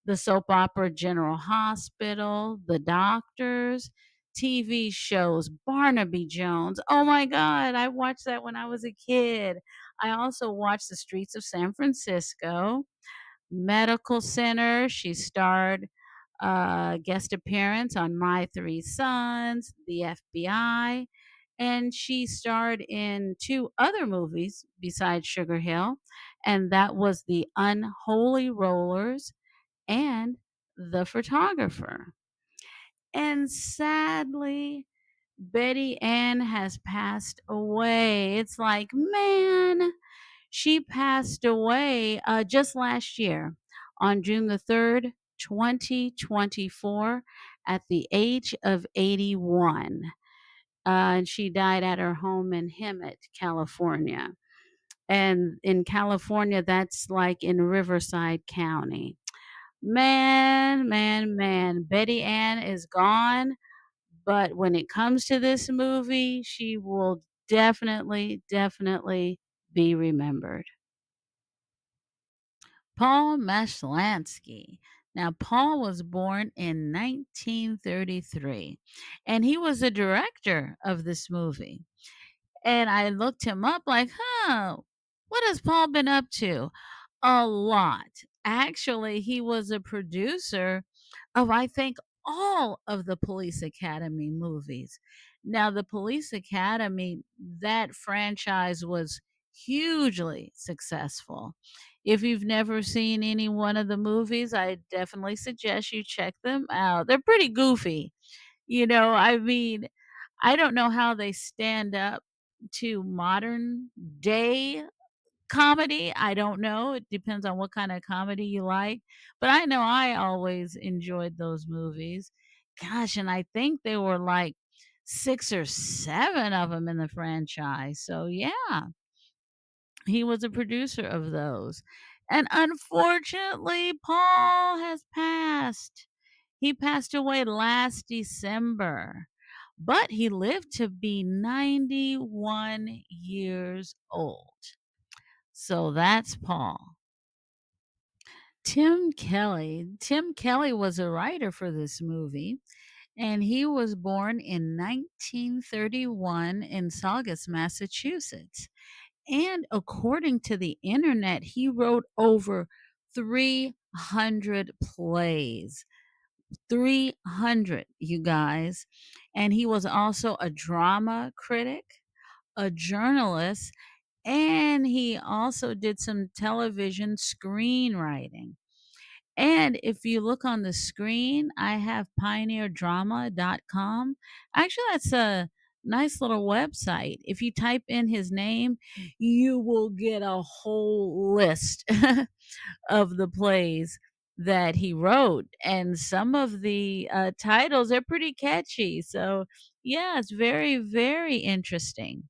the soap opera General Hospital, The Doctors, TV shows, Barnaby Jones. Oh my God, I watched that when I was a kid. I also watched The Streets of San Francisco, Medical Center. She starred guest appearance on My Three Sons, The FBI, and she starred in two other movies besides Sugar Hill, and that was The Unholy Rollers and The Photographer. And sadly, Betty Ann has passed away. It's like, man, she passed away just last year on June the 3rd, 2024, at the age of 81. And she died at her home in Hemet, California. And in California, that's like in Riverside County. Man, man, man. Betty Ann is gone. But when it comes to this movie, she will definitely, definitely be remembered. Paul Maslansky. Now, Paul was born in 1933, and he was the director of this movie. And I looked him up like, huh, what has Paul been up to? A lot. Actually, he was a producer of, I think, all of the Police Academy movies. Now, the Police Academy, that franchise was hugely successful. If you've never seen any one of the movies, I definitely suggest you check them out. They're pretty goofy. I mean, I don't know how they stand up to modern day comedy. I don't know. It depends on what kind of comedy you like. But I know I always enjoyed those movies. Gosh, and I think there were like 6 or 7 of them in the franchise. So, yeah, he was a producer of those. And unfortunately, Paul has passed. He passed away last December, but he lived to be 91 years old. So that's Paul. Tim Kelly. Tim Kelly was a writer for this movie, and he was born in 1931 in Saugus, Massachusetts. And according to the internet, he wrote over 300 plays. 300, you guys. And he was also a drama critic, a journalist, and he also did some television screenwriting. And if you look on the screen, I have pioneerdrama.com. Actually, that's a nice little website. If you type in his name, you will get a whole list of the plays that he wrote. And some of the titles are pretty catchy. So, yeah, it's very, very interesting.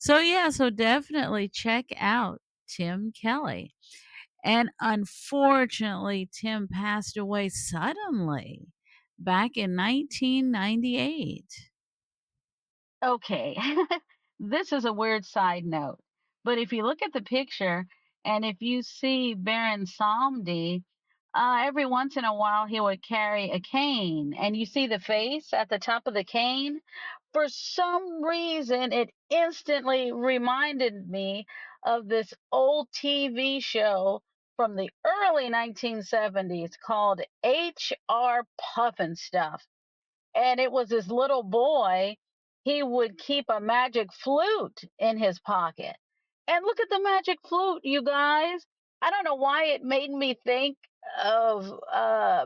So, yeah, so definitely check out Tim Kelly. And unfortunately, Tim passed away suddenly back in 1998.
Okay, this is a weird side note, but if you look at the picture and if you see Baron Samdi, every once in a while he would carry a cane, and you see the face at the top of the cane. For some reason, it instantly reminded me of this old TV show from the early 1970s called H.R. Puffin Stuff, and it was this little boy. He would keep a magic flute in his pocket. And look at the magic flute, you guys. I don't know why it made me think of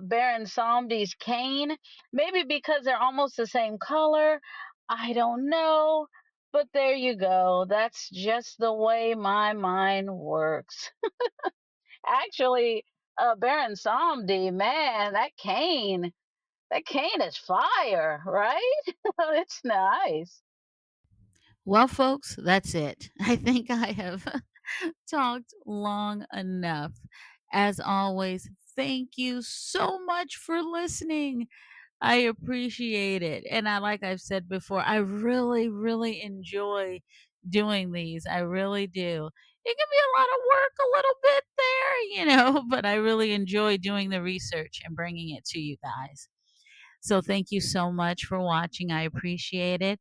Baron Samdi's cane. Maybe because they're almost the same color. I don't know. But there you go. That's just the way my mind works. Actually, Baron Samdi, man, that cane is fire, right? It's nice.
Well, folks, that's it. I think I have talked long enough. As always, thank you so much for listening. I appreciate it. And like I've said before, I really, really enjoy doing these. I really do. It can be a lot of work a little bit there, but I really enjoy doing the research and bringing it to you guys. So thank you so much for watching. I appreciate it.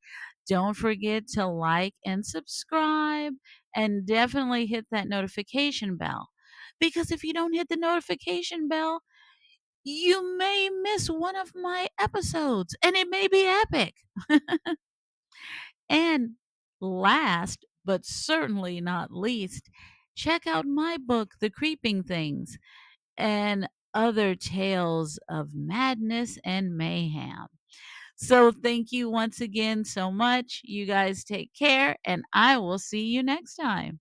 Don't forget to like and subscribe. and definitely hit that notification bell. Because if you don't hit the notification bell, you may miss one of my episodes and it may be epic. And last, but certainly not least, check out my book, The Creeping Things, and other tales of madness and mayhem. So, thank you once again so much. You guys take care, and I will see you next time.